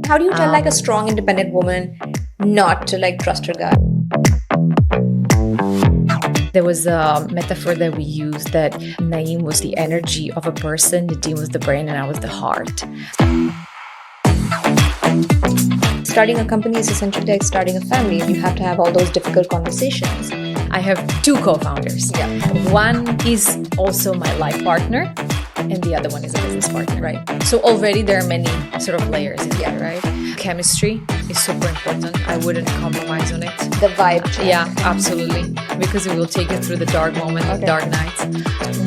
How do you tell like a strong, independent woman not to like trust her gut? There was a metaphor that we used that Neem was the energy of a person, the Neem was the brain, and I was the heart. Starting a company is essentially like starting a family. You have to have all those difficult conversations. I have two co-founders. Yeah. One is also my life partner, and the other one is a business partner. Right. So already there are many sort of layers in Yeah. there, right? Chemistry is super important. I wouldn't compromise on it. The vibe check. Yeah, absolutely. Because it will take you through the dark moments, Okay. the dark nights.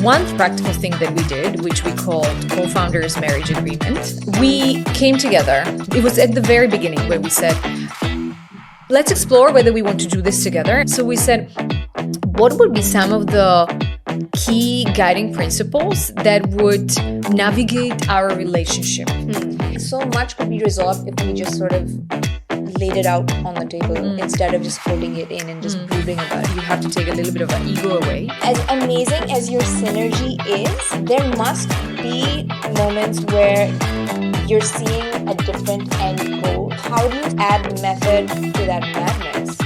One practical thing that we did, which we called co-founders marriage agreement, we came together. It was at the very beginning where we said, let's explore whether we want to do this together. So we said, what would be some of the key guiding principles that would navigate our relationship? So much could be resolved if we just sort of laid it out on the table instead of just holding it in and just brooding about it. You have to take a little bit of an ego away. As amazing as your synergy is, there must be moments where you're seeing a different end goal. How do you add method to that madness?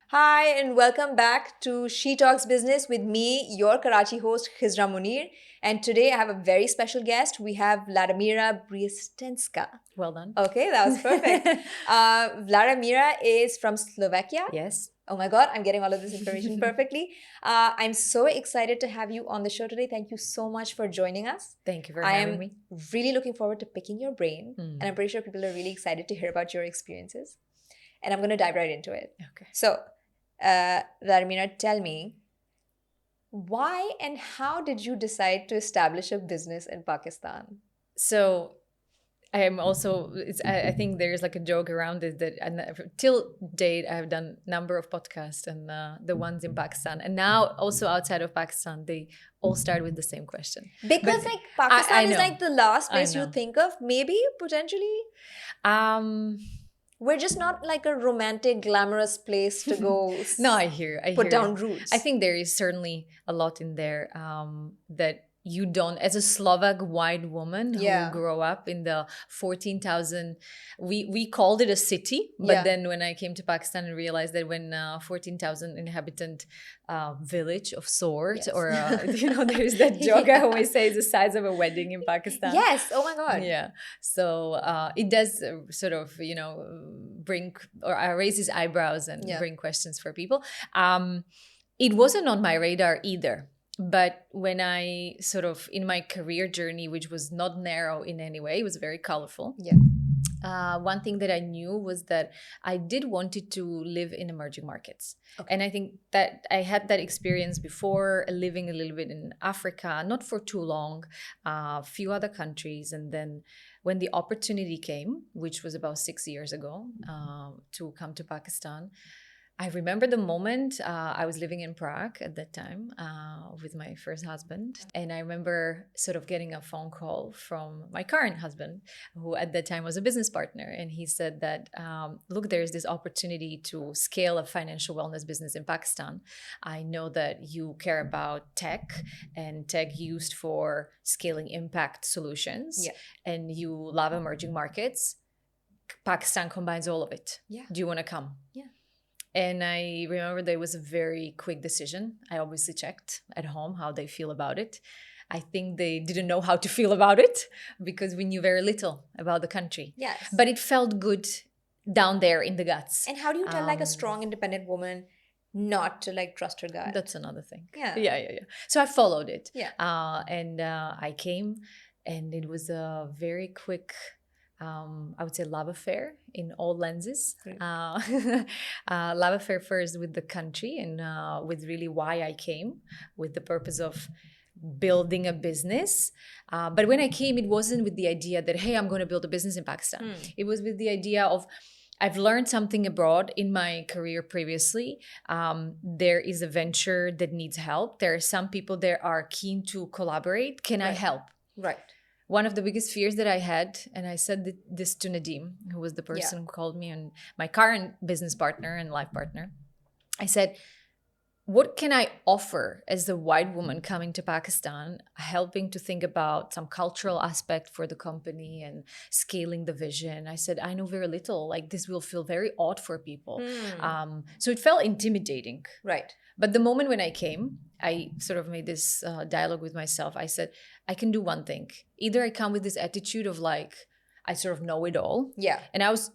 Hi, and welcome back to She Talks Business with me, your Karachi host, Khizra Munir. And today I have a very special guest. We have Vladimira Briestenska. Well done. Okay, that was perfect. Vladimira is from Slovakia. Yes. Oh my God, I'm getting all of this information perfectly. I'm so excited to have you on the show today. Thank you so much for joining us. Thank you for I having am me. really looking forward to picking your brain. And I'm pretty sure people are really excited to hear about your experiences. And I'm going to dive right into it. Okay. So, Vladimira, tell me, why and how did you decide to establish a business in Pakistan? So I am also, I think there's like a joke around it that till date I have done a number of podcasts and the ones in Pakistan and now also outside of Pakistan, they all start with the same question. Because But like Pakistan I is know. like the last I place you know. think of, maybe potentially. We're just not like a romantic, glamorous place to go No, I hear put you. down roots. I think there is certainly a lot in there that you don't, as a Slovak white woman Yeah. who grew up in the 14,000, we called it a city, but Yeah. then when I came to Pakistan and realized that when 14,000 inhabitant village of sorts, Yes. or there's that joke I always say is the size of a wedding in Pakistan. Yes, oh my God. Yeah. So it does sort of, bring or raise his eyebrows and Yeah. bring questions for people. It wasn't on my radar either. But when I sort of, in my career journey, which was not narrow in any way, it was very colorful. Yeah. One thing that I knew was that I did wanted to live in emerging markets. Okay. And I think that I had that experience before, living a little bit in Africa, not for too long, a few other countries. And then when the opportunity came, which was about 6 years ago, to come to Pakistan, I remember the moment I was living in Prague at that time with my first husband. And I remember sort of getting a phone call from my current husband, who at that time was a business partner. And he said that, look, there's this opportunity to scale a financial wellness business in Pakistan. I know that you care about tech and tech used for scaling impact solutions. Yeah. And you love emerging markets. Pakistan combines all of it. Yeah. Do you want to come? Yeah. And I remember there was a very quick decision. I obviously checked at home how they feel about it. I think they didn't know how to feel about it because we knew very little about the country. Yes. But it felt good down there in the guts. And how do you tell like a strong, independent woman not to like trust her gut? That's another thing. Yeah. Yeah. So I followed it. Yeah. And I came, and it was a very quick, I would say, love affair in all lenses. Love affair first with the country and with really why I came, with the purpose of building a business. But when I came, it wasn't with the idea that, hey, I'm going to build a business in Pakistan. It was with the idea of, I've learned something abroad in my career previously. There is a venture that needs help. There are some people that are keen to collaborate. Can I help? Right. One of the biggest fears that I had, and I said this to Neem, who was the person who called me, and my current business partner and life partner, I said, what can I offer as a white woman coming to Pakistan, helping to think about some cultural aspect for the company and scaling the vision? I said, I know very little. Like, this will feel very odd for people. So it felt intimidating. Right. But the moment when I came, I sort of made this dialogue with myself. I said, I can do one thing. Either I come with this attitude of like, I sort of know it all. Yeah. And I was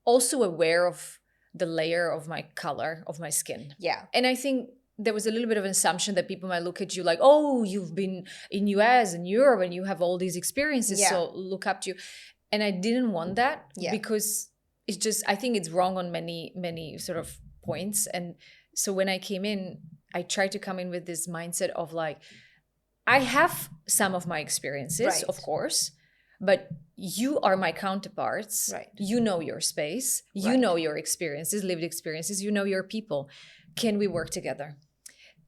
also aware of the layer of my color of my skin. Yeah. And I think there was a little bit of an assumption that people might look at you like, oh, you've been in US and Europe and you have all these experiences, Yeah. so look up to you. And I didn't want that because it's just, I think it's wrong on many sort of points. And so when I came in, I tried to come in with this mindset of like, I have some of my experiences, Right. of course, but you are my counterparts. Right. You know your space. You Right. know your experiences, lived experiences. You know your people. Can we work together?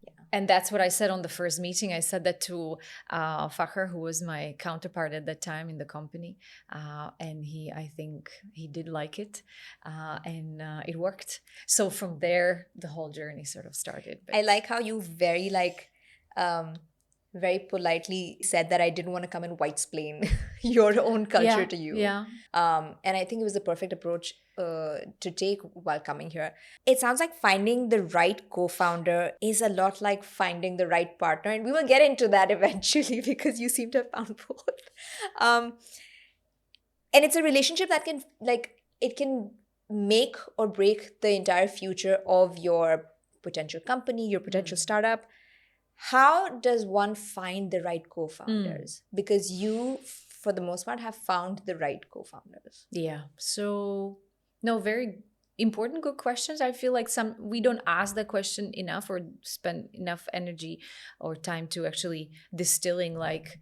Yeah. And that's what I said on the first meeting. I said that to Fakhr, who was my counterpart at that time in the company. And I think he did like it. And it worked. So from there, the whole journey sort of started. I like how you very politely said that I didn't want to come and white-splain your own culture to you. Yeah. And I think it was the perfect approach to take while coming here. It sounds like finding the right co-founder is a lot like finding the right partner. And we will get into that eventually because you seem to have found both. And it's a relationship that can make or break the entire future of your potential company, your potential startup. How does one find the right co-founders? Because you, for the most part, have found the right co-founders. Yeah. So, no, very important, good questions. I feel like we don't ask that question enough or spend enough energy or time to actually distilling like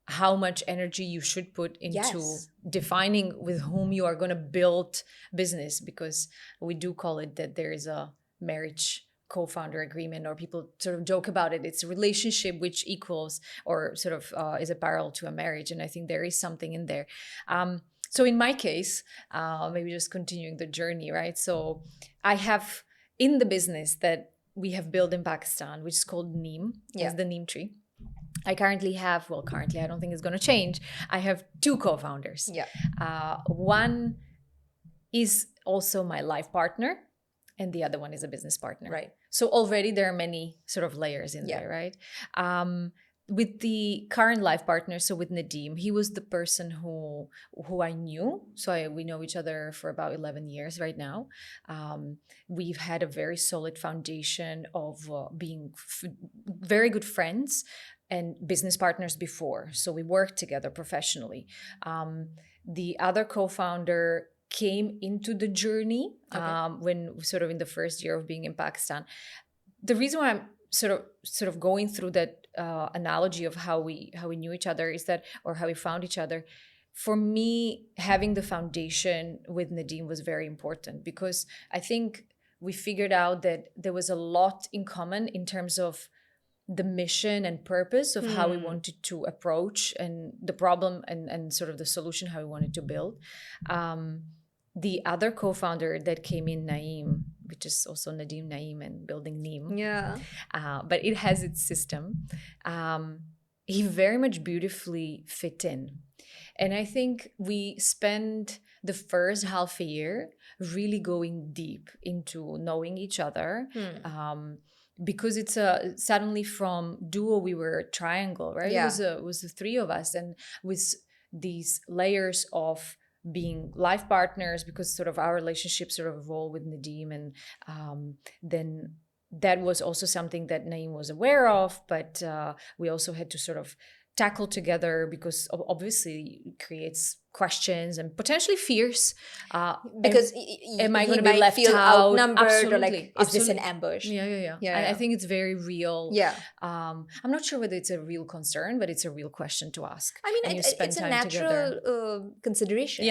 how much energy you should put into defining with whom you are going to build business, because we do call it that there is a marriage co-founder agreement, or people sort of joke about it. It's a relationship which equals or sort of is a parallel to a marriage. And I think there is something in there. So in my case, maybe just continuing the journey, right? So I have in the business that we have built in Pakistan, which is called Neem, is the Neem tree. I currently I don't think it's going to change. I have 2 co-founders. One is also my life partner, and the other one is a business partner. Right. So already there are many sort of layers in there, right? With the current life partner, so with Neem, he was the person who I knew. So we know each other for about 11 years right now. We've had a very solid foundation of being very good friends and business partners before. So we worked together professionally. The other co-founder came into the journey when sort of in the first year of being in Pakistan. The reason why I'm sort of going through that analogy of how we knew each other is that, or how we found each other, for me, having the foundation with Neem was very important, because I think we figured out that there was a lot in common in terms of the mission and purpose of how we wanted to approach and the problem and sort of the solution, how we wanted to build. The other co-founder that came in, Naeem, which is also Naeem and building Neem. Yeah. But it has its system. He very much beautifully fit in. And I think we spent the first half a year really going deep into knowing each other. Because it's suddenly from duo, we were a triangle, right? Yeah. It was the 3 of us, and with these layers of being life partners, because sort of our relationship sort of evolved with Neem, and then that was also something that Naeem was aware of, but we also had to sort of tackle together, because obviously it creates questions and potentially fears. Because am I going to might be left feel out? outnumbered, Absolutely. or like, is this an ambush? Yeah. I think it's very real. Yeah. I'm not sure whether it's a real concern, but it's a real question to ask. I mean, it's a natural consideration.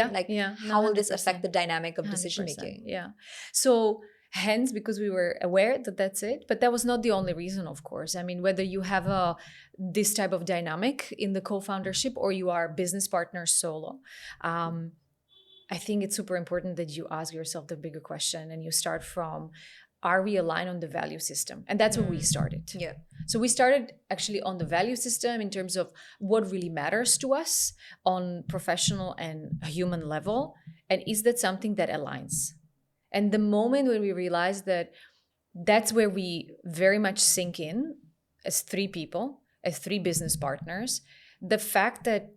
How will this affect the dynamic of decision making? Yeah. So hence, because we were aware that that's it, but that was not the only reason, of course. I mean, whether you have this type of dynamic in the co-foundership or you are business partners solo, I think it's super important that you ask yourself the bigger question, and you start from are we aligned on the value system? And that's where we started. Yeah. So we started actually on the value system in terms of what really matters to us on professional and human level. And is that something that aligns? And the moment when we realized that that's where we very much sink in as three people, as three business partners, the fact that,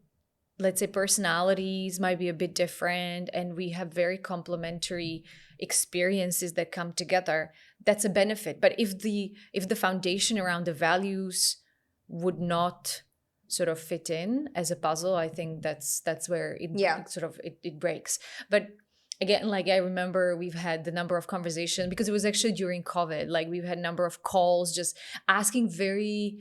let's say, personalities might be a bit different and we have very complementary experiences that come together, that's a benefit. But if the foundation around the values would not sort of fit in as a puzzle, I think that's where it breaks. But again, like I remember we've had the number of conversations, because it was actually during COVID, like we've had a number of calls just asking very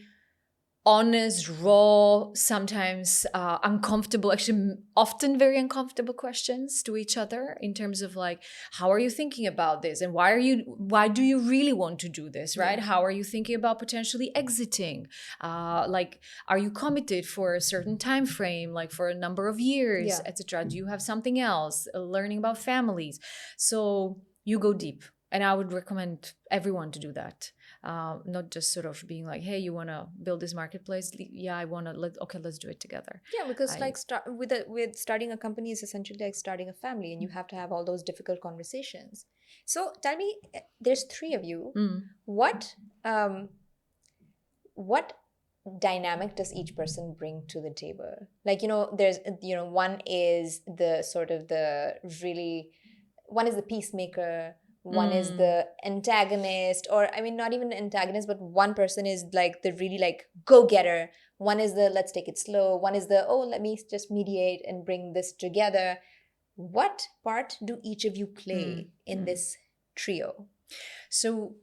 honest, raw, sometimes uncomfortable, actually often very uncomfortable questions to each other in terms of like, how are you thinking about this? And why do you really want to do this, right? Yeah. How are you thinking about potentially exiting? Like, are you committed for a certain time frame, like for a number of years, Yeah. etc.? Do you have something else? Learning about families. So you go deep. And I would recommend everyone to do that. Not just sort of being like, hey, you want to build this marketplace? Yeah, I want to. Let's do it together. Yeah, because with starting a company is essentially like starting a family, and you have to have all those difficult conversations. So tell me, there's three of you. What dynamic does each person bring to the table? Like, there's one is the sort of one is the peacemaker, one is the antagonist, or I mean not even antagonist, but one person is like the really like go-getter, one is the let's take it slow, one is the let me just mediate and bring this together. What part do each of you play in this trio? So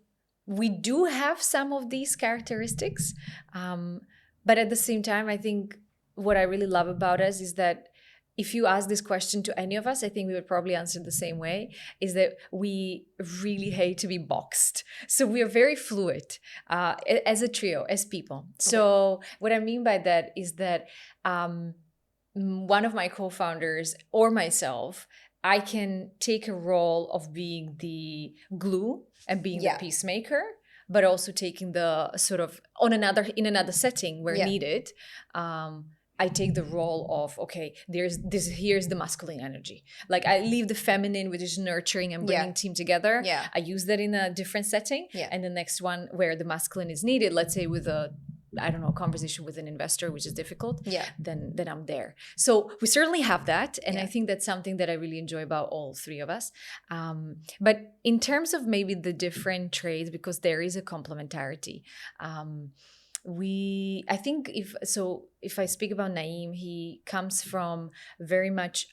we do have some of these characteristics, but at the same time, I think what I really love about us is that if you ask this question to any of us, I think we would probably answer the same way, is that we really hate to be boxed. So we are very fluid as a trio, as people. Okay. So what I mean by that is that one of my co-founders or myself, I can take a role of being the glue and being the peacemaker, but also taking the sort of in another setting where needed. I take the role of, okay, here's the masculine energy. Like I leave the feminine, which is nurturing and bringing team together. Yeah. I use that in a different setting. Yeah. And the next one where the masculine is needed, let's say with a conversation with an investor, which is difficult, then I'm there. So we certainly have that. And I think that's something that I really enjoy about all three of us. But in terms of maybe the different traits, because there is a complementarity, I think if I speak about Neem, he comes from very much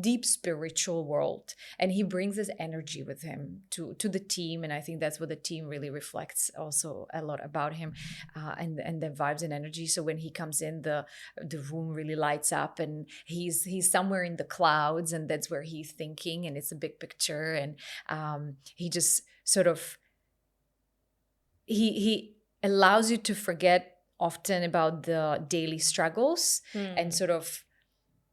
deep spiritual world, and he brings this energy with him to the team, and I think that's what the team really reflects also a lot about him, and the vibes and energy. So when he comes in, the room really lights up, and he's somewhere in the clouds, and that's where he's thinking, and it's a big picture, and he just sort of he allows you to forget often about the daily struggles and sort of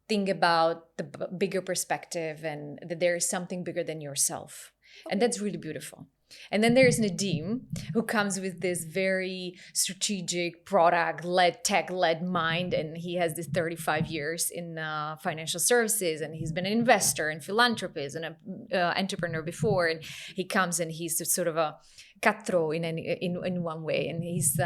think about the bigger perspective, and that there is something bigger than yourself. And that's really beautiful. And then there's Nadim, who comes with this very strategic, product-led, tech-led mind. And he has this 35 years in financial services. And he's been an investor and philanthropist and an entrepreneur before. And he comes and he's sort of a cutthroat in one way. And he's,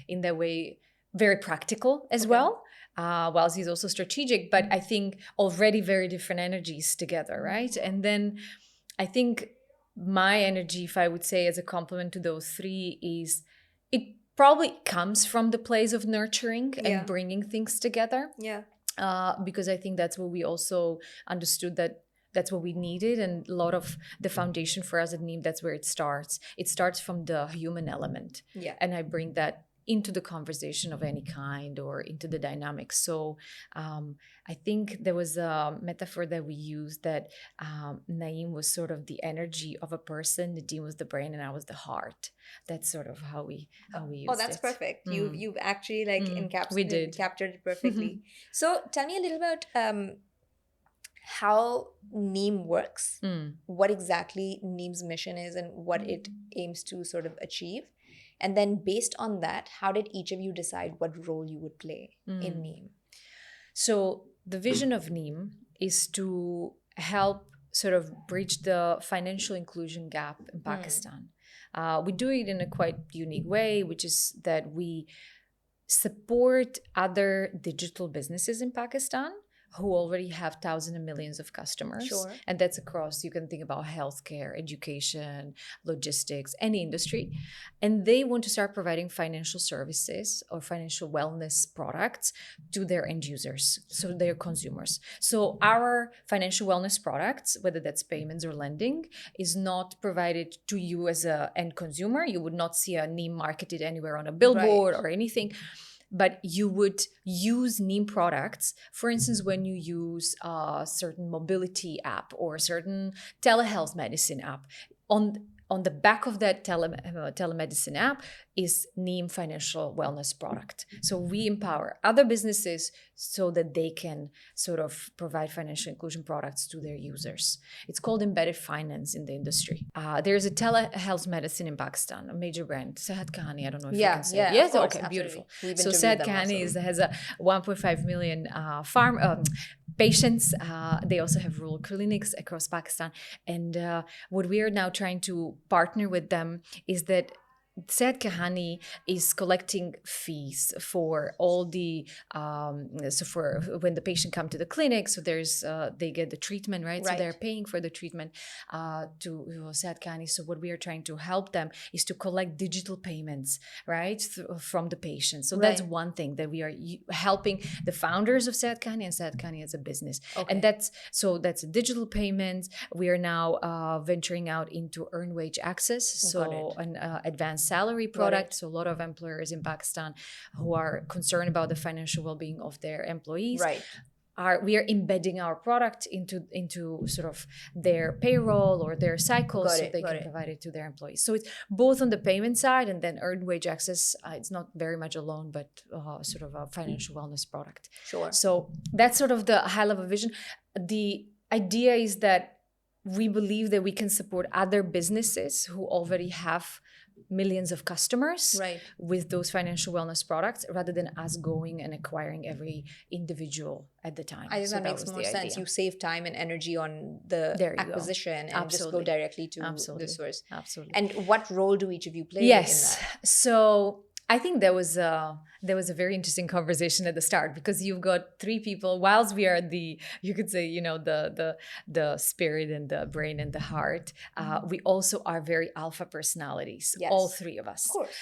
in that way, very practical as well. Whilst he's also strategic. But I think already very different energies together, right? And then I think my energy, if I would say as a complement to those three, is it probably comes from the place of nurturing and bringing things together. Yeah. Because I think that's what we also understood, that's what we needed. And a lot of the foundation for us at Neem, that's where it starts. It starts from the human element. Yeah. And I bring that into the conversation of any kind or into the dynamics. So I think there was a metaphor that we used that Naeem was sort of the energy of a person, Nadim was the brain, and I was the heart. That's sort of how we used it. Oh, that's perfect. You've actually like captured it perfectly. So tell me a little about how Neem works, Mm. what exactly Neem's mission is, and what it aims to sort of achieve. And then based on that, how did each of you decide what role you would play in Neem? So the vision of Neem is to help sort of bridge the financial inclusion gap in Pakistan. We do it in a quite unique way, which is that we support other digital businesses in Pakistan who already have thousands and millions of customers. Sure. And that's across, you can think about healthcare, education, logistics, any industry. And they want to start providing financial services or financial wellness products to their end users, so their consumers. So our financial wellness products, whether that's payments or lending, is not provided to you as an end consumer. You would not see a Neem marketed anywhere on a billboard or anything. But you would use Neem products, for instance, when you use a certain mobility app or a certain telehealth medicine app. On the back of that telemedicine app is Neem financial wellness product. So we empower other businesses so that they can sort of provide financial inclusion products to their users. It's called embedded finance in the industry. There's a telehealth medicine in Pakistan, a major brand, Sehat Kahani. I don't know if you can say it. Yes, of course, okay, absolutely. beautiful. We've So interviewed Sehat them Kahani also. has a 1.5 million patients. They also have rural clinics across Pakistan. And what we are now trying to partner with them is that Sehat Kahani is collecting fees for all the so for when the patient come to the clinic. So there's they get the treatment, right? So they're paying for the treatment to Sehat Kahani. So what we are trying to help them is to collect digital payments, right, from the patient. So that's one thing that we are helping the founders of Sehat Kahani and Sehat Kahani as a business. And that's digital payments. We are now venturing out into earned wage access. So an advanced salary product. So a lot of employers in Pakistan who are concerned about the financial well-being of their employees we are embedding our product into sort of their payroll or their cycle so they can provide it to their employees. So it's both on the payment side and then earned wage access. It's not very much a loan, but sort of a financial wellness product. Sure. So that's sort of the high-level vision. The idea is that we believe that we can support other businesses who already have millions of customers with those financial wellness products rather than us going and acquiring every individual at the time. I think that makes more sense. Idea. You save time and energy on the acquisition and just go directly to the source. Absolutely. And what role do each of you play in that? So I think there was a very interesting conversation at the start because you've got three people. Whilst we are you could say, the spirit and the brain and the heart, we also are very alpha personalities. Yes. All three of us. Of course.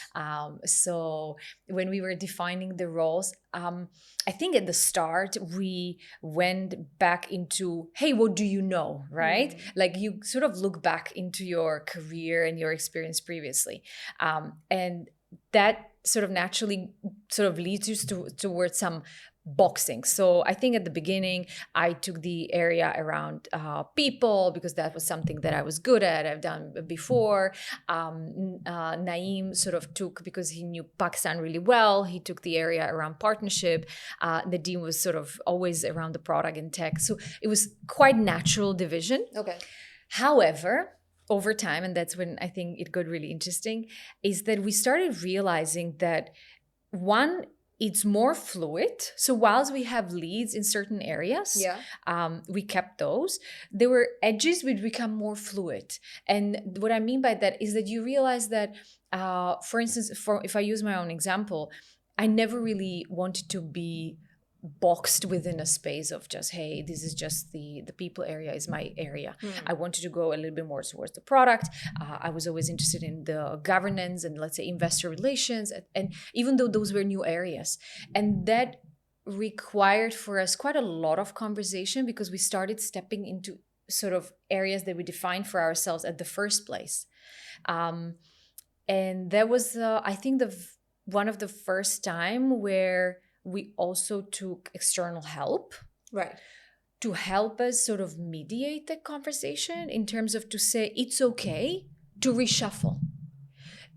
So when we were defining the roles, I think at the start we went back into, hey, what do you know, right? Like you sort of look back into your career and your experience previously, and that sort of naturally sort of leads you towards some boxing. So I think at the beginning, I took the area around people because that was something that I was good at. I've done before. Neem sort of took, because he knew Pakistan really well, he took the area around partnership. Nadeem was sort of always around the product and tech. So it was quite natural division. Okay. However, over time, and that's when I think it got really interesting, is that we started realizing that one, it's more fluid. So whilst we have leads in certain areas, we kept those. There were edges which become more fluid. And what I mean by that is that you realize that, for instance, if I use my own example, I never really wanted to be boxed within a space of just, hey, this is just the people area is my area. I wanted to go a little bit more towards the product. I was always interested in the governance and, let's say, investor relations, and even though those were new areas, and that required for us quite a lot of conversation because we started stepping into sort of areas that we defined for ourselves at the first place, and that was I think one of the first time where we also took external help to help us sort of mediate the conversation in terms of to say it's okay to reshuffle.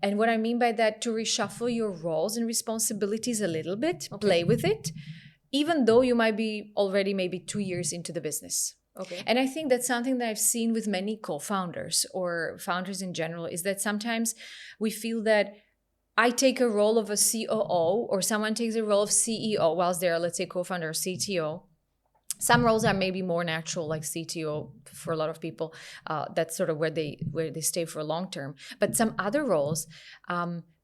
And what I mean by that, to reshuffle your roles and responsibilities a little bit, play with it, even though you might be already maybe 2 years into the business. Okay. And I think that's something that I've seen with many co-founders or founders in general, is that sometimes we feel that I take a role of a COO or someone takes a role of CEO whilst they're, let's say, co-founder or CTO. Some roles are maybe more natural, like CTO for a lot of people. That's sort of where they stay for long term. But some other roles,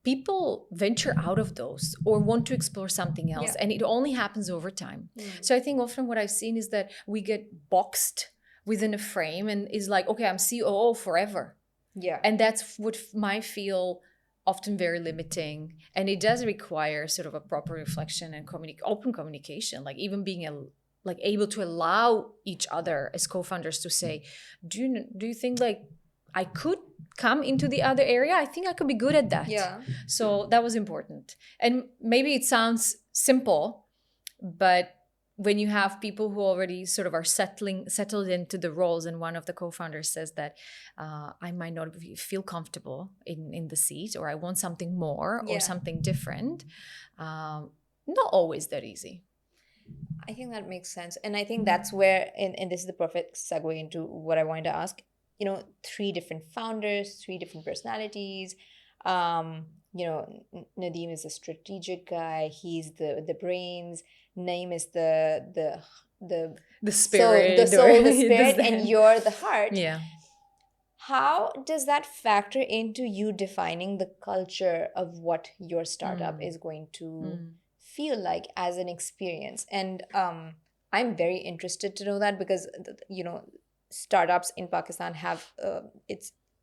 people venture out of those or want to explore something else, and it only happens over time. So I think often what I've seen is that we get boxed within a frame and is like, okay, I'm COO forever. Yeah. And that's what might feel often very limiting, and it does require sort of a proper reflection and open communication, like even being able to allow each other as co-founders to say, do you think like I could come into the other area? I think I could be good at that. Yeah. So that was important. And maybe it sounds simple, but when you have people who already sort of are settled into the roles, and one of the co-founders says that I might not feel comfortable in the seat, or I want something more or something different, not always that easy. I think that makes sense. And I think that's where, and this is the perfect segue into what I wanted to ask, 3 different founders, 3 different personalities. Nadeem is a strategic guy. He's the brains. Neem is the spirit, the soul, the spirit, and you're the heart. Yeah. How does that factor into you defining the culture of what your startup is going to feel like as an experience? And I'm very interested to know that, because startups in Pakistan have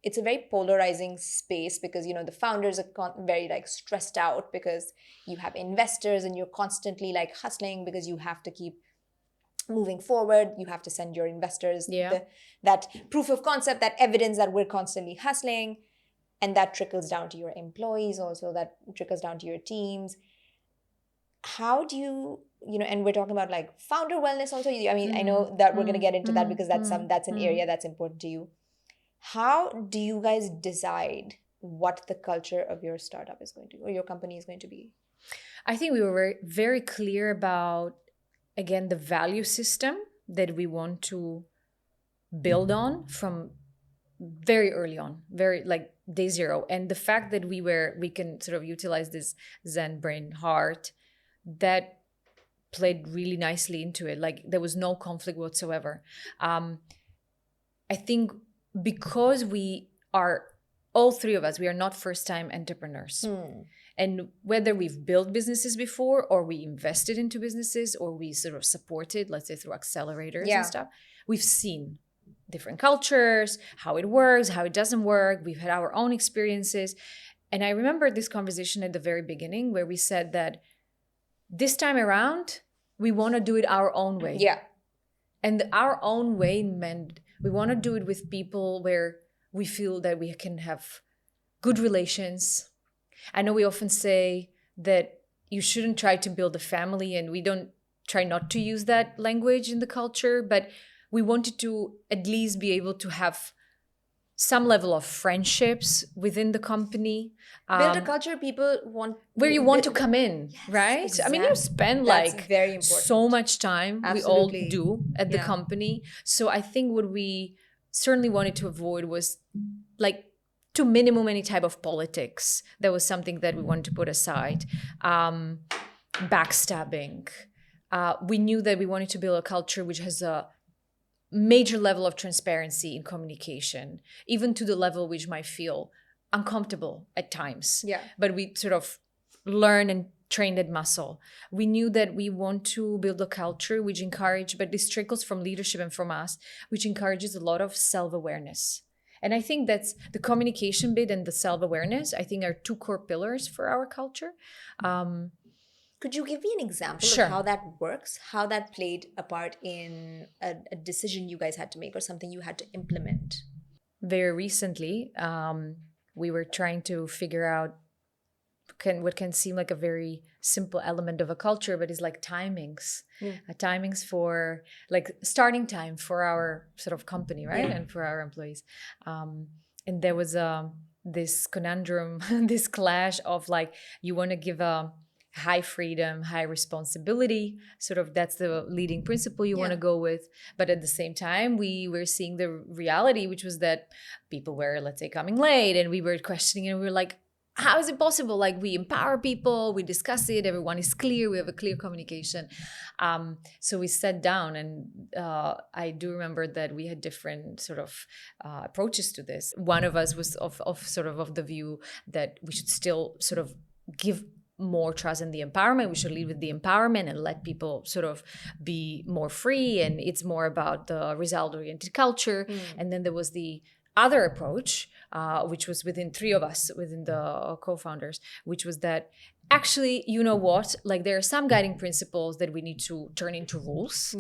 it's a very polarizing space, because the founders are very like stressed out because you have investors and you're constantly like hustling because you have to keep moving forward. You have to send your investors that proof of concept, that evidence that we're constantly hustling, and that trickles down to your employees also, that trickles down to your teams. How do you and we're talking about like founder wellness also. I mean, I know that we're going to get into that, because that's an area that's important to you. How do you guys decide what the culture of your startup is going to be, or your company is going to be? I think we were very, very clear about, again, the value system that we want to build on from very early on, very like day zero. And the fact that we can sort of utilize this Zen brain heart, that played really nicely into it. Like there was no conflict whatsoever. I think because we are, all 3 of us, we are not first-time entrepreneurs. And whether we've built businesses before, or we invested into businesses, or we sort of supported, let's say through accelerators and stuff, we've seen different cultures, how it works, how it doesn't work. We've had our own experiences. And I remember this conversation at the very beginning where we said that this time around, we want to do it our own way. Yeah. And our own way meant we want to do it with people where we feel that we can have good relations. I know we often say that you shouldn't try to build a family, and we don't try not to use that language in the culture, but we wanted to at least be able to have some level of friendships within the company. Build a culture people want, where you want to come in, right? Exactly. I mean, you spend That's very important. so much time. Absolutely. We all do at the company. So I think what we certainly wanted to avoid was like to minimum any type of politics. That was something that we wanted to put aside. Backstabbing. We knew that we wanted to build a culture which has a major level of transparency in communication, even to the level which might feel uncomfortable at times. Yeah. But we sort of learn and train that muscle. We knew that we want to build a culture which encourage, but this trickles from leadership and from us, which encourages a lot of self-awareness. And I think that's the communication bit and the self-awareness, I think, are 2 core pillars for our culture. Could you give me an example Sure. of how that works? How that played a part in a decision you guys had to make, or something you had to implement? Very recently, we were trying to figure out what can seem like a very simple element of a culture, but is like timings. Timings for like starting time for our sort of company, right? Yeah. And for our employees. And there was this conundrum, this clash of like, you want to give a high freedom, high responsibility. Sort of that's the leading principle you want to go with. But at the same time, we were seeing the reality, which was that people were, let's say, coming late, and we were questioning, and we were like, how is it possible? Like, we empower people, we discuss it, everyone is clear, we have a clear communication. So we sat down, and I do remember that we had different sort of approaches to this. One of us was of the view that we should still sort of give more trust in the empowerment. We should lead with the empowerment and let people sort of be more free. And it's more about the result-oriented culture. And then there was the other approach, which was within three of us, within the co-founders, which was that actually, you know what, like there are some guiding principles that we need to turn into rules,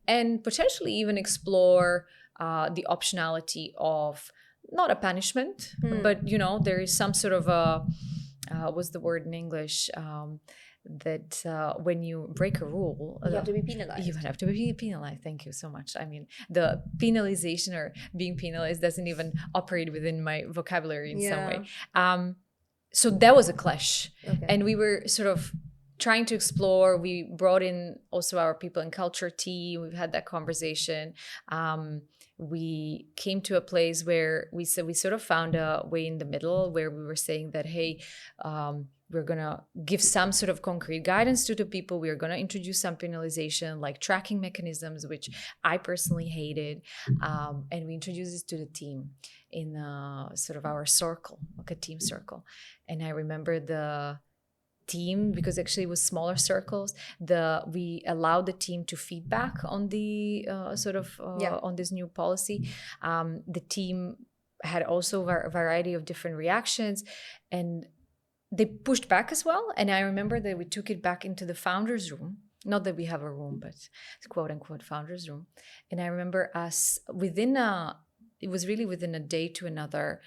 and potentially even explore the optionality of not a punishment, but there is some sort of a what's the word in English? That when you break a rule, you have to be penalized. You have to be penalized. Thank you so much. I mean, the penalization or being penalized doesn't even operate within my vocabulary in some way. So that was a clash. And we were sort of trying to explore. We brought in also our people and culture team. We've had that conversation. We came to a place where we sort of found a way in the middle where we were saying that, hey, we're going to give some sort of concrete guidance to the people. We're going to introduce some penalization, like tracking mechanisms, which I personally hated. And we introduced this to the team in sort of our circle, like a team circle. And I remember the team, because actually it was smaller circles, we allowed the team to feedback on the on this new policy. The team had also a variety of different reactions, and they pushed back as well. And I remember that we took it back into the founders room. Not that we have a room, but it's quote unquote founders room. And I remember us it was really within a day to another,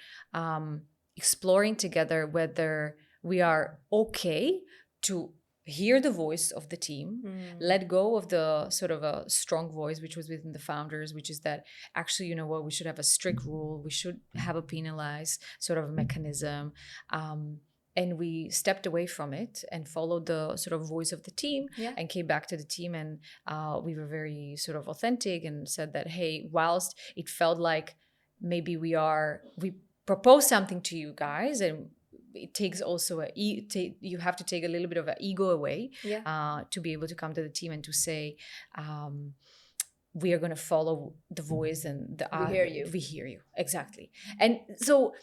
exploring together whether we are okay to hear the voice of the team, let go of the sort of a strong voice, which was within the founders, which is that actually, you know what, we should have a strict rule. We should have a penalized sort of mechanism. And we stepped away from it and followed the sort of voice of the team and came back to the team. And we were very sort of authentic and said that, hey, whilst it felt like maybe we propose something to you guys, and it takes also you have to take a little bit of an ego away to be able to come to the team and to say, we are going to follow the voice and we hear you. Exactly. And so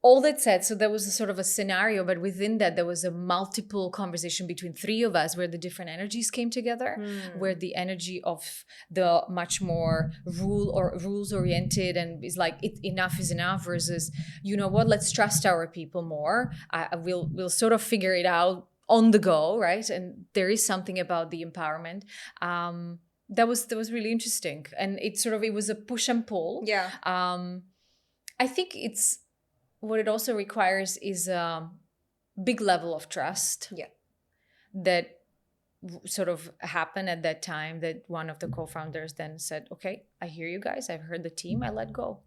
all that said, so there was a sort of a scenario, but within that, there was a multiple conversation between three of us where the different energies came together, where the energy of the much more rules oriented and is like, enough is enough, versus, you know what, let's trust our people more. We'll sort of figure it out on the go, right? And there is something about the empowerment. That was really interesting. And it was a push and pull. Yeah. I think what it also requires is a big level of trust that sort of happened at that time, that one of the co-founders then said, okay, I hear you guys. I've heard the team. I let go.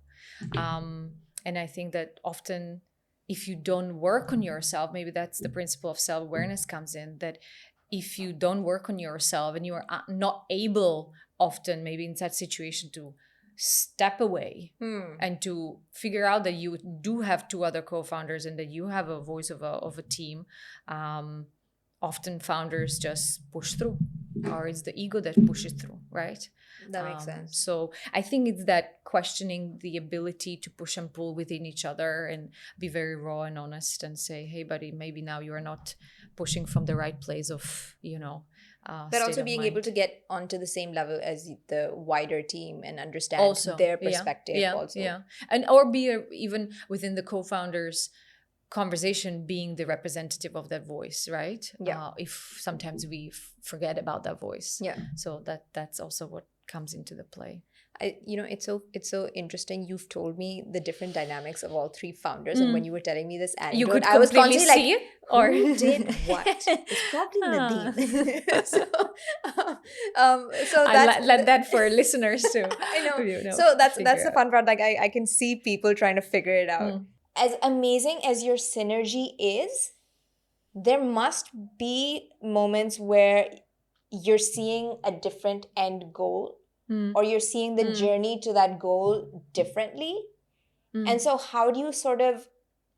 And I think that often if you don't work on yourself, maybe that's the principle of self-awareness comes in, that if you don't work on yourself and you are not able often maybe in that situation to step away and to figure out that you do have two other co-founders and that you have a voice of a team, often founders just push through, or it's the ego that pushes through, right? That makes sense. So I think it's that questioning the ability to push and pull within each other and be very raw and honest and say, hey buddy, maybe now you are not pushing from the right place of, but also being able to get onto the same level as the wider team and understand their perspective and or be even within the co-founders conversation being the representative of that voice, right? If sometimes we forget about that voice, so that's also what comes into the play. It's so interesting. You've told me the different dynamics of all three founders, and when you were telling me this anecdote, I was constantly like, it, or who did what? It's probably Nadeem. So that's let that for listeners too. I know. So that's the fun part. Like I can see people trying to figure it out. As amazing as your synergy is, there must be moments where you're seeing a different end goal, or you're seeing the journey to that goal differently. And so how do you sort of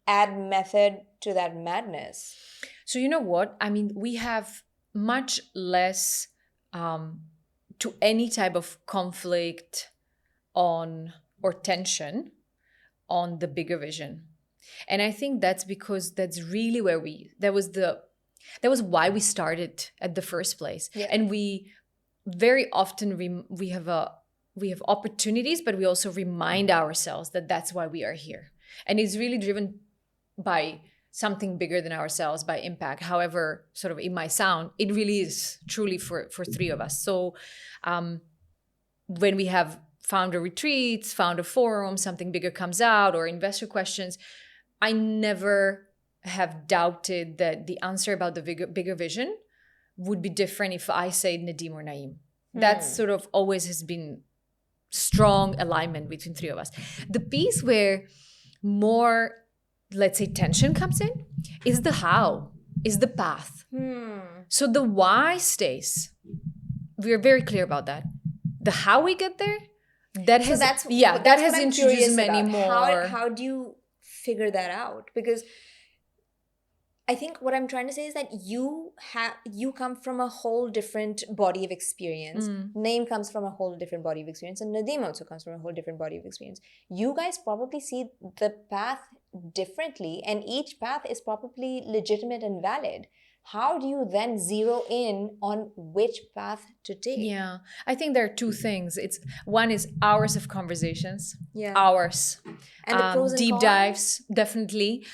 add method to that madness? So you know what? I mean, we have much less to any type of conflict on or tension on the bigger vision. And I think that's because that's really where that was why we started at the first place. Yeah. And we very often we have opportunities, but we also remind ourselves that that's why we are here. And it's really driven by something bigger than ourselves, by impact. However, sort of it might sound, it really is truly for three of us. So when we have founder retreats, founder forums, something bigger comes out, or investor questions, I never have doubted that the answer about the bigger vision would be different if I say Nadim or Naeem. That sort of always has been strong alignment between three of us. The piece where more, let's say, tension comes in is the how, is the path. So the why stays. We're very clear about that. The how we get there, that has introduced many more. How do you figure that out? Because I think what I'm trying to say is that you come from a whole different body of experience. Naeem comes from a whole different body of experience, and Nadim also comes from a whole different body of experience. You guys probably see the path differently, and each path is probably legitimate and valid. How do you then zero in on which path to take? Yeah, I think there are two things. One is hours of conversations. Yeah. Hours. And the pros and deep cons? dives, definitely.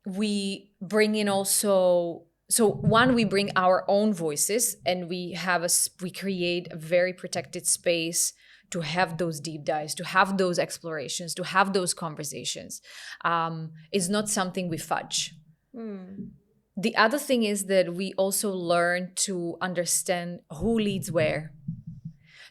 We bring in also, so one, we bring our own voices, and we create a very protected space to have those deep dives, to have those explorations, to have those conversations. It's not something we fudge. The other thing is that we also learn to understand who leads where.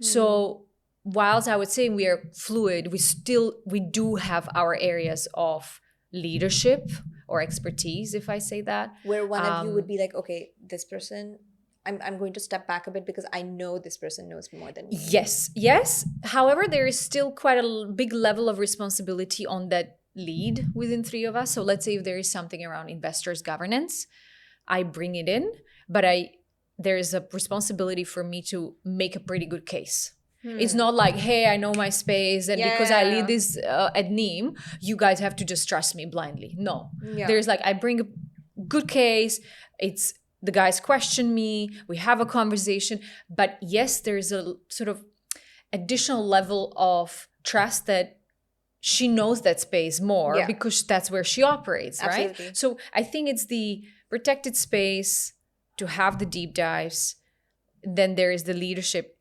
So whilst I would say we are fluid, we do have our areas of leadership or expertise, if I say that. Where one of you would be like, okay, this person, I'm going to step back a bit because I know this person knows more than me. Yes. However, there is still quite a big level of responsibility on that lead within three of us. So let's say if there is something around investors governance, I bring it in, but there is a responsibility for me to make a pretty good case. It's not like, hey, I know my space, and because I lead this at Neem, you guys have to just trust me blindly. No. There's like, I bring a good case, it's the guys question me, we have a conversation, but yes, there's a sort of additional level of trust that she knows that space more because that's where she operates, right? Absolutely. So I think it's the protected space to have the deep dives. Then there is the leadership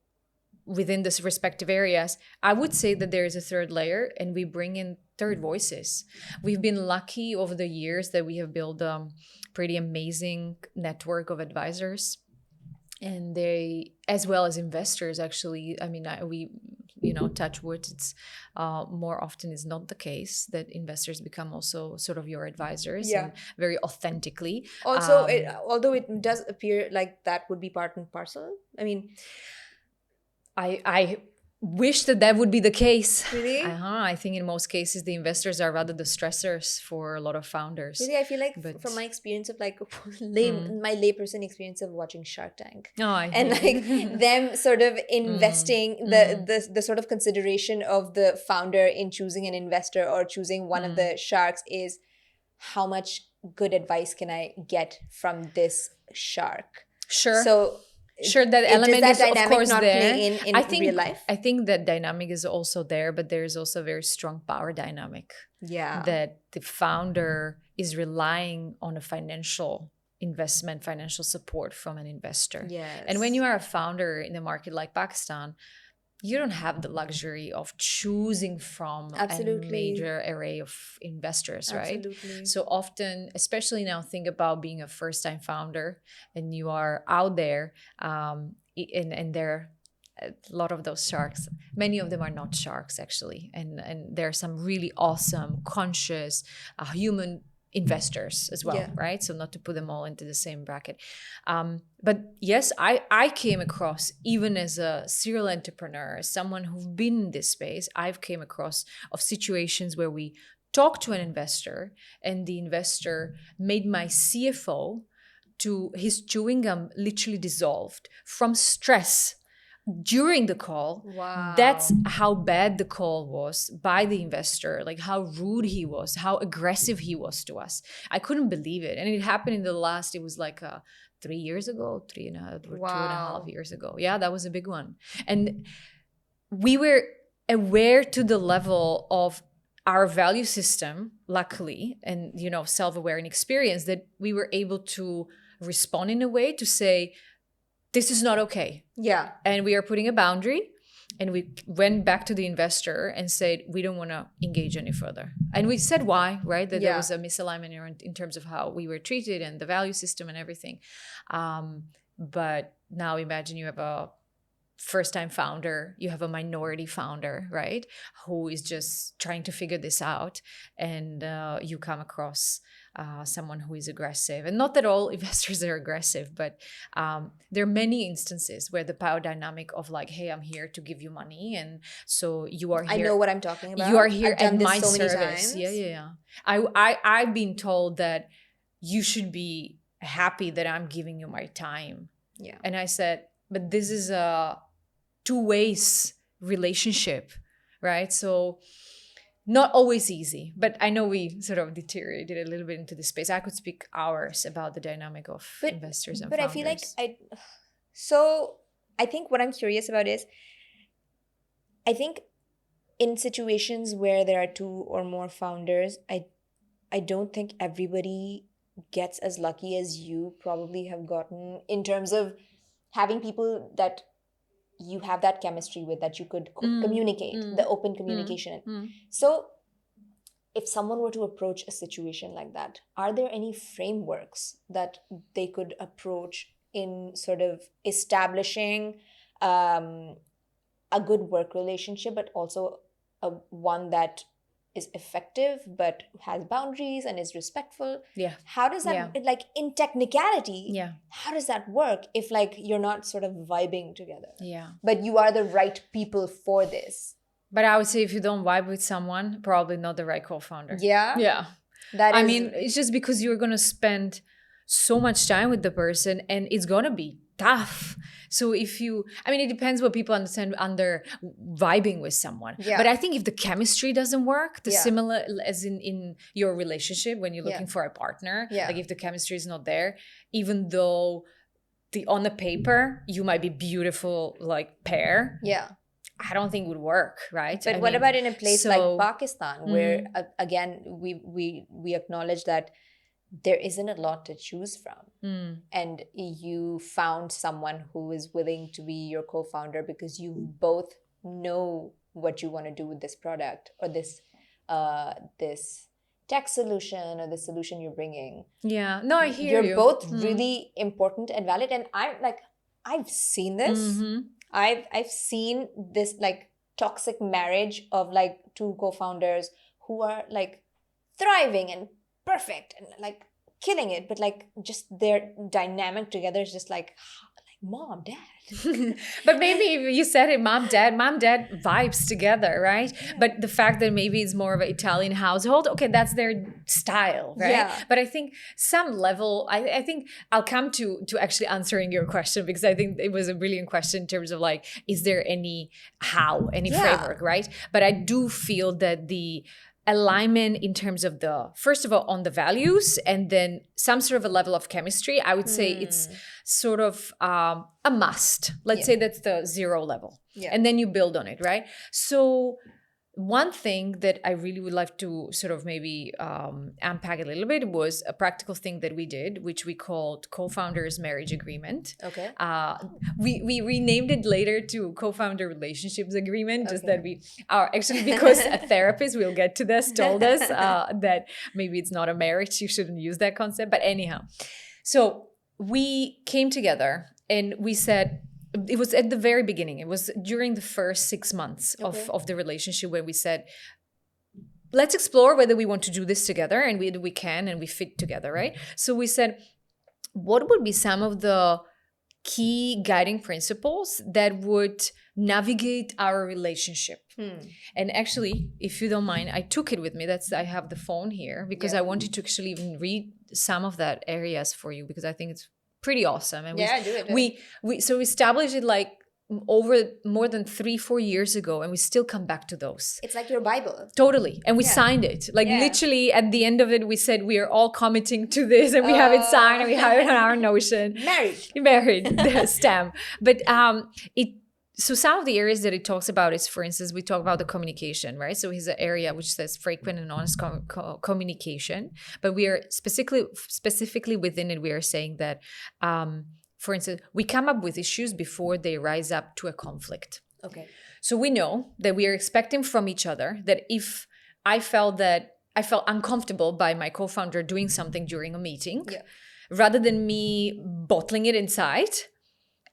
within this respective areas. I would say that there is a third layer, and we bring in third voices. We've been lucky over the years that we have built a pretty amazing network of advisors, and they, as well as investors, actually. I mean, we touch wood, it's more often is not the case that investors become also sort of your advisors, and very authentically. Also, although it does appear like that would be part and parcel. I mean, I wish that would be the case. Really? I think in most cases the investors are rather the stressors for a lot of founders. Really, I feel like from my experience of like my layperson experience of watching Shark Tank, and like them sort of investing the sort of consideration of the founder in choosing an investor or choosing one of the sharks is how much good advice can I get from this shark? Sure. So. Sure, that element is of course not there. Play in real life? I think that dynamic is also there, but there is also a very strong power dynamic. Yeah. That the founder is relying on a financial investment, financial support from an investor. Yes. And when you are a founder in a market like Pakistan, you don't have the luxury of choosing from a major array of investors, right? Absolutely. So often, especially now, think about being a first-time founder and you are out there, and there are a lot of those sharks. Many of them are not sharks, actually. And there are some really awesome, conscious, human investors as well, Yeah. right? So not to put them all into the same bracket. But yes, I came across, even as a serial entrepreneur, as someone who's been in this space, I've came across of situations where we talked to an investor and the investor made my CFO to his chewing gum literally dissolved from stress during the call. Wow. That's how bad the call was by the investor, like how rude he was, how aggressive he was to us. I couldn't believe it. And it happened in the last, it was like 3 years ago, 2.5 Wow. years ago. Yeah, that was a big one. And we were aware to the level of our value system, luckily, and self-aware and experience, that we were able to respond in a way to say, this is not okay. Yeah. And we are putting a boundary. And we went back to the investor and said, we don't want to engage any further. And we said why, right? That there was a misalignment in terms of how we were treated and the value system and everything. But now imagine you have a first-time founder, you have a minority founder, right? Who is just trying to figure this out. And you come across someone who is aggressive. And not that all investors are aggressive, but there are many instances where the power dynamic of like, hey, I'm here to give you money. And so you are here. I know what I'm talking about. You are here I've done at this my so many service. times. Yeah. I've been told that you should be happy that I'm giving you my time. Yeah. And I said, but this is a two-ways relationship, right? So not always easy, but I know we sort of deteriorated a little bit into this space. I could speak hours about the dynamic of investors and founders. I feel like I think what I'm curious about is, I think in situations where there are 2 or more founders, I don't think everybody gets as lucky as you probably have gotten in terms of having people that you have that chemistry with, that you could communicate, the open communication. So if someone were to approach a situation like that, are there any frameworks that they could approach in sort of establishing a good work relationship, but also one that is effective but has boundaries and is respectful? Yeah. How does that, like in technicality, Yeah. how does that work if like you're not sort of vibing together? Yeah. But you are the right people for this. But I would say if you don't vibe with someone, probably not the right co-founder. Yeah. Yeah. I mean, it's just because you're going to spend so much time with the person and it's going to be tough. So it depends what people understand under vibing with someone. Yeah. But I think if the chemistry doesn't work, similar as in your relationship, when you're looking for a partner, like if the chemistry is not there, even though on the paper, you might be beautiful, like pair. Yeah. I don't think would work, right? But what about in a place like Pakistan, where again we acknowledge that there isn't a lot to choose from, and you found someone who is willing to be your co-founder because you both know what you want to do with this product or this tech solution or the solution you're bringing. Yeah, no, I hear you. You're both really important and valid, and I've seen this. I've seen this like toxic marriage of like 2 co-founders who are like thriving and perfect and like killing it, but like just their dynamic together is just like mom, dad. But maybe you said it, mom, dad vibes together, right? Yeah. But the fact that maybe it's more of an Italian household, okay, that's their style, right? Yeah. But I think some level, I think I'll come to actually answering your question, because I think it was a brilliant question in terms of like, is there any framework, right? But I do feel that the alignment in terms of first of all, on the values, and then some sort of a level of chemistry, I would say it's sort of a must. Let's say that's the 0 level. Yeah. And then you build on it, right? So one thing that I really would like to sort of maybe unpack a little bit was a practical thing that we did, which we called co-founders marriage agreement. Okay. We renamed it later to co-founder relationships agreement, just that we are actually, because a therapist, we'll get to this, told us that maybe it's not a marriage, you shouldn't use that concept. But anyhow, so we came together and we said, it was at the very beginning. It was during the first 6 months of the relationship where we said, let's explore whether we want to do this together, and we can, and we fit together, right? So we said, what would be some of the key guiding principles that would navigate our relationship? And actually, if you don't mind, I took it with me. I have the phone here because I wanted to actually even read some of that areas for you, because I think it's pretty awesome. And do it. We established it like over more than 3-4 years ago, and we still come back to those. It's like your Bible. Totally. And we signed it. Like literally at the end of it, we said we are all committing to this, and we have it signed, and we have it on our Notion. Married, the stamp. But so some of the areas that it talks about is, for instance, we talk about the communication, right? So here's an area which says frequent and honest communication. But we are specifically within it, we are saying that, for instance, we come up with issues before they rise up to a conflict. Okay. So we know that we are expecting from each other that if I felt uncomfortable by my co-founder doing something during a meeting, rather than me bottling it inside,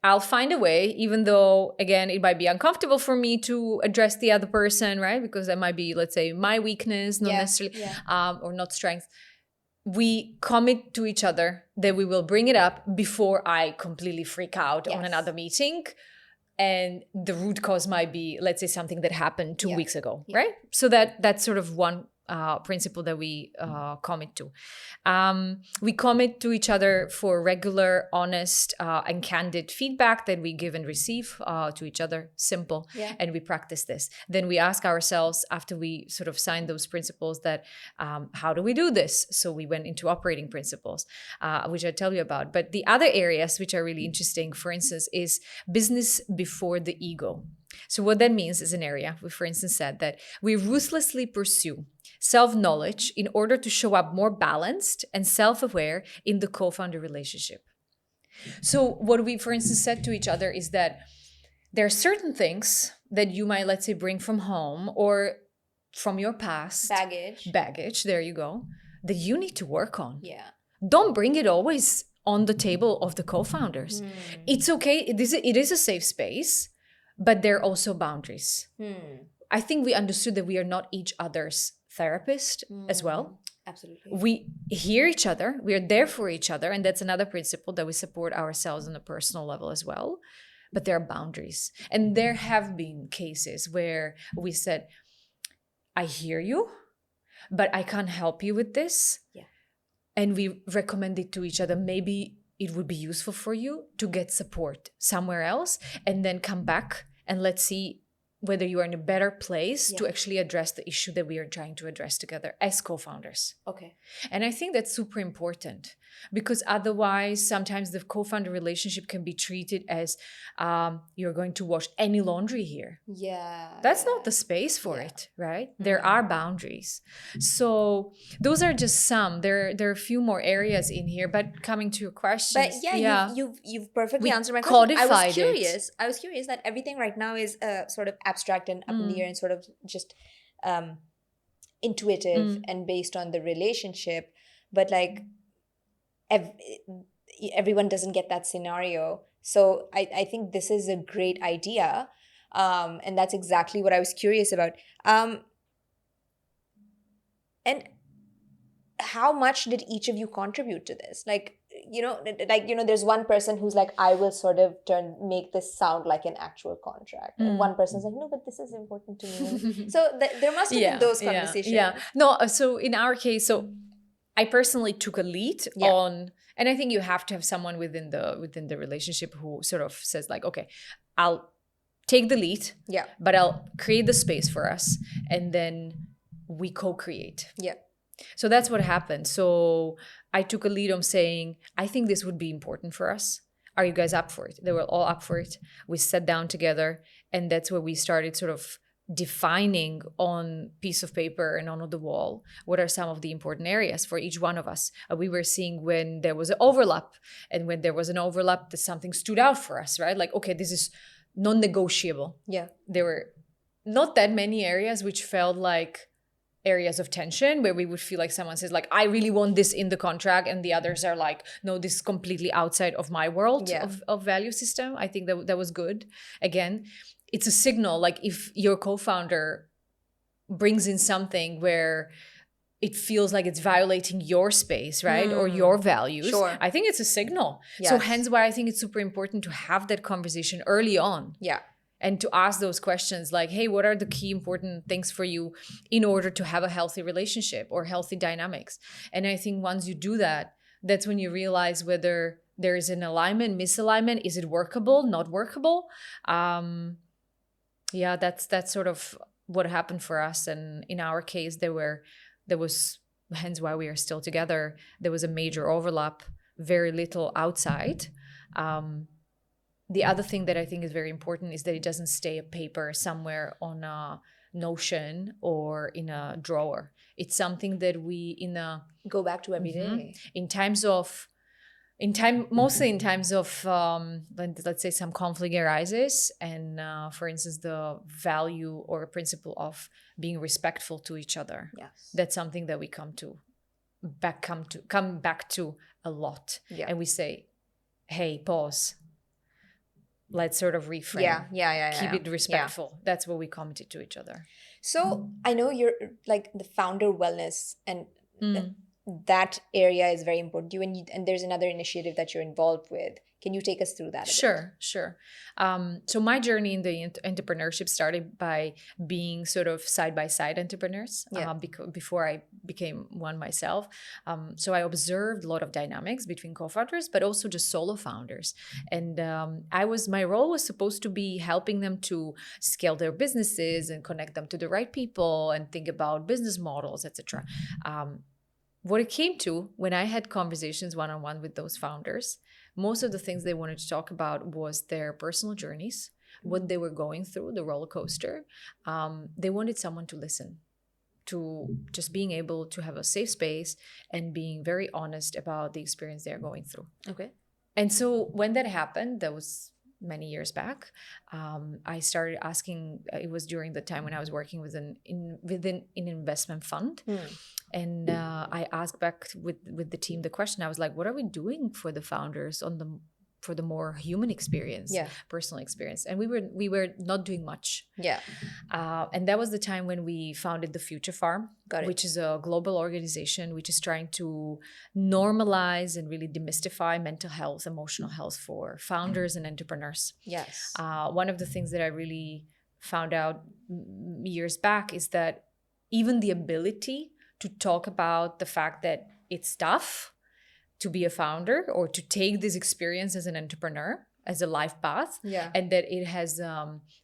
I'll find a way, even though, again, it might be uncomfortable for me to address the other person, right? Because that might be, let's say, my weakness, not necessarily, or not strength. We commit to each other that we will bring it up before I completely freak out on another meeting. And the root cause might be, let's say, something that happened 2 weeks ago, right? So that's sort of one principle that we commit to. We commit to each other for regular, honest, and candid feedback that we give and receive to each other. Simple. And we practice this. Then we ask ourselves, after we sort of sign those principles, that how do we do this? So we went into operating principles, which I tell you about. But the other areas which are really interesting, for instance, is business before the ego. So what that means is an area, we, for instance, said that we ruthlessly pursue self-knowledge in order to show up more balanced and self-aware in the co-founder relationship. So what we, for instance, said to each other is that there are certain things that you might, let's say, bring from home or from your past. Baggage, there you go, that you need to work on. Don't bring it always on the table of the co-founders. It's okay. It is a safe space, but there are also boundaries. I think we understood that we are not each other's therapist as well. Absolutely. We hear each other. We are there for each other. And that's another principle, that we support ourselves on a personal level as well. But there are boundaries. And there have been cases where we said, I hear you, but I can't help you with this. And we recommended to each other, maybe it would be useful for you to get support somewhere else, and then come back and let's see whether you are in a better place to actually address the issue that we are trying to address together as co-founders. Okay. And I think that's super important, because otherwise sometimes the co-founder relationship can be treated as you're going to wash any laundry here. That's not the space for it, right? There are boundaries. So those are just some. There are a few more areas in here, but coming to your questions. But you've perfectly answered my question. I was curious that everything right now is sort of abstract and up in the air and sort of just intuitive and based on the relationship, but like everyone doesn't get that scenario. So I think this is a great idea, and that's exactly what I was curious about. And how much did each of you contribute to this? There's one person who's like, I will sort of make this sound like an actual contract. And one person's like, no, but this is important to me. So there must have been those conversations. No, so in our case, I personally took a lead on, and I think you have to have someone within the relationship who sort of says like, okay, I'll take the lead, but I'll create the space for us, and then we co-create. So that's what happened. So I took a lead on saying, I think this would be important for us. Are you guys up for it? They were all up for it. We sat down together, and that's where we started sort of defining on piece of paper and on the wall what are some of the important areas for each one of us. We were seeing when there was an overlap, and when there was an overlap, that something stood out for us, right? Like, okay, this is non-negotiable. There were not that many areas which felt like areas of tension, where we would feel like someone says like, I really want this in the contract, and the others are like, no, this is completely outside of my world of value system. I think that was good. Again, it's a signal, like if your co-founder brings in something where it feels like it's violating your space, right? Or your values. Sure. I think it's a signal. So Yes. hence why I think it's super important to have that conversation early on. Yeah. And to ask those questions like, hey, what are the key important things for you in order to have a healthy relationship or healthy dynamics? And I think once you do that, that's when you realize whether there is an alignment, misalignment. Is it workable, not workable? Yeah, that's sort of what happened for us. And in our case, there was, hence why we are still together, there was a major overlap, very little outside. The other thing that I think is very important is that it doesn't stay a paper somewhere on a Notion or in a drawer. It's something that we Go back to every day. mostly in times of let's say some conflict arises, and for instance the value or principle of being respectful to each other. Yes. That's something that we come back to a lot. Yeah. And we say, hey, pause, let's sort of reframe. Keep it respectful. That's what we committed to each other. So I know you're like the founder wellness, and that area is very important to you. And there's another initiative that you're involved with. Can you take us through that? Sure. So my journey in the entrepreneurship started by being sort of side-by-side entrepreneurs before I became one myself. So I observed a lot of dynamics between co-founders, but also just solo founders. And my role was supposed to be helping them to scale their businesses and connect them to the right people and think about business models, etc. What it came to when I had conversations one-on-one with those founders, most of the things they wanted to talk about was their personal journeys, what they were going through, the roller coaster. They wanted someone to listen, to just being able to have a safe space and being very honest about the experience they're going through. Okay. And so when that happened, that was many years back, I started asking, it was during the time when I was working within an investment fund. And I asked back with the team the question. I was like, what are we doing for the founders for the more human experience, personal experience? And we were not doing much. Yeah. And that was the time when we founded the Future Farm, which is a global organization which is trying to normalize and really demystify mental health, emotional health for founders and entrepreneurs. Yes. One of the things that I really found out years back is that even the ability to talk about the fact that it's tough to be a founder or to take this experience as an entrepreneur, as a life path, and that it has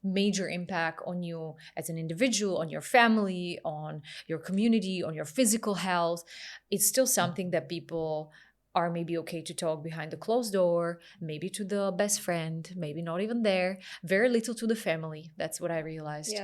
major impact on you as an individual, on your family, on your community, on your physical health. It's still something that people are maybe okay to talk behind the closed door, maybe to the best friend, maybe not even there, very little to the family. That's what I realized.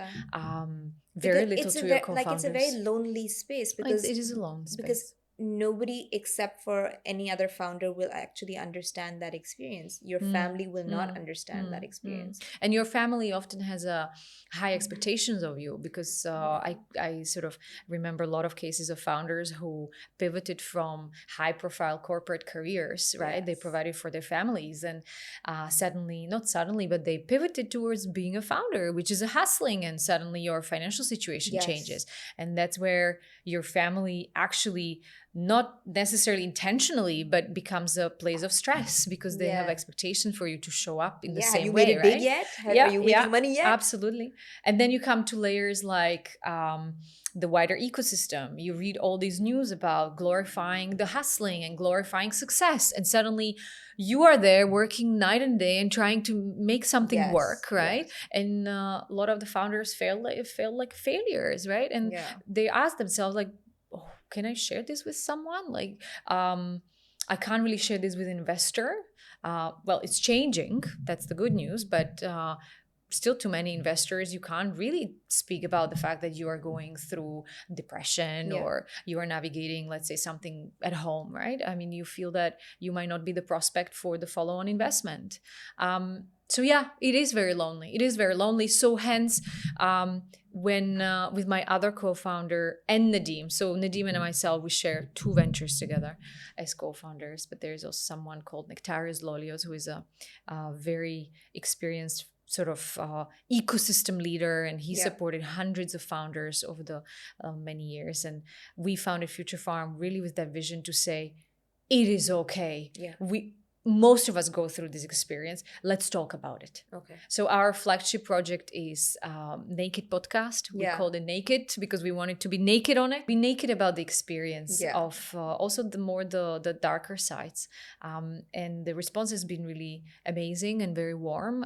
Very little to your co-founders. Like it's a very lonely space because it is a lonely space. Because nobody except for any other founder will actually understand that experience. Your family will not understand that experience. And your family often has a high expectations of you because I sort of remember a lot of cases of founders who pivoted from high profile corporate careers, right? Yes. They provided for their families and but they pivoted towards being a founder, which is a hustling, and suddenly your financial situation changes. And that's where your family actually, not necessarily intentionally, but becomes a place of stress because they have expectations for you to show up in the same way. Have you made it big yet? Are you making money yet? Absolutely. And then you come to layers like the wider ecosystem. You read all these news about glorifying the hustling and glorifying success, and suddenly you are there working night and day and trying to make something work, right? Yes. And a lot of the founders fail like failures, right? And they ask themselves like, oh, can I share this with someone? Like, I can't really share this with an investor. Well, it's changing. That's the good news. But still too many investors, you can't really speak about the fact that you are going through depression or you are navigating, let's say, something at home, right? I mean, you feel that you might not be the prospect for the follow-on investment. So yeah, it is very lonely. It is very lonely. So hence, when with my other co-founder and Neem, so Neem and myself, we share 2 ventures together as co-founders, but there's also someone called Nectarius Lolios, who is a very experienced sort of ecosystem leader, and he Yeah. supported hundreds of founders over the many years. And we founded Future Farm really with that vision to say, it is okay. Yeah. Most of us go through this experience. Let's talk about it. Okay. So our flagship project is Naked Podcast. We Yeah. called it Naked because we wanted to be naked on it. Be naked about the experience Yeah. of also the darker sides. And the response has been really amazing and very warm.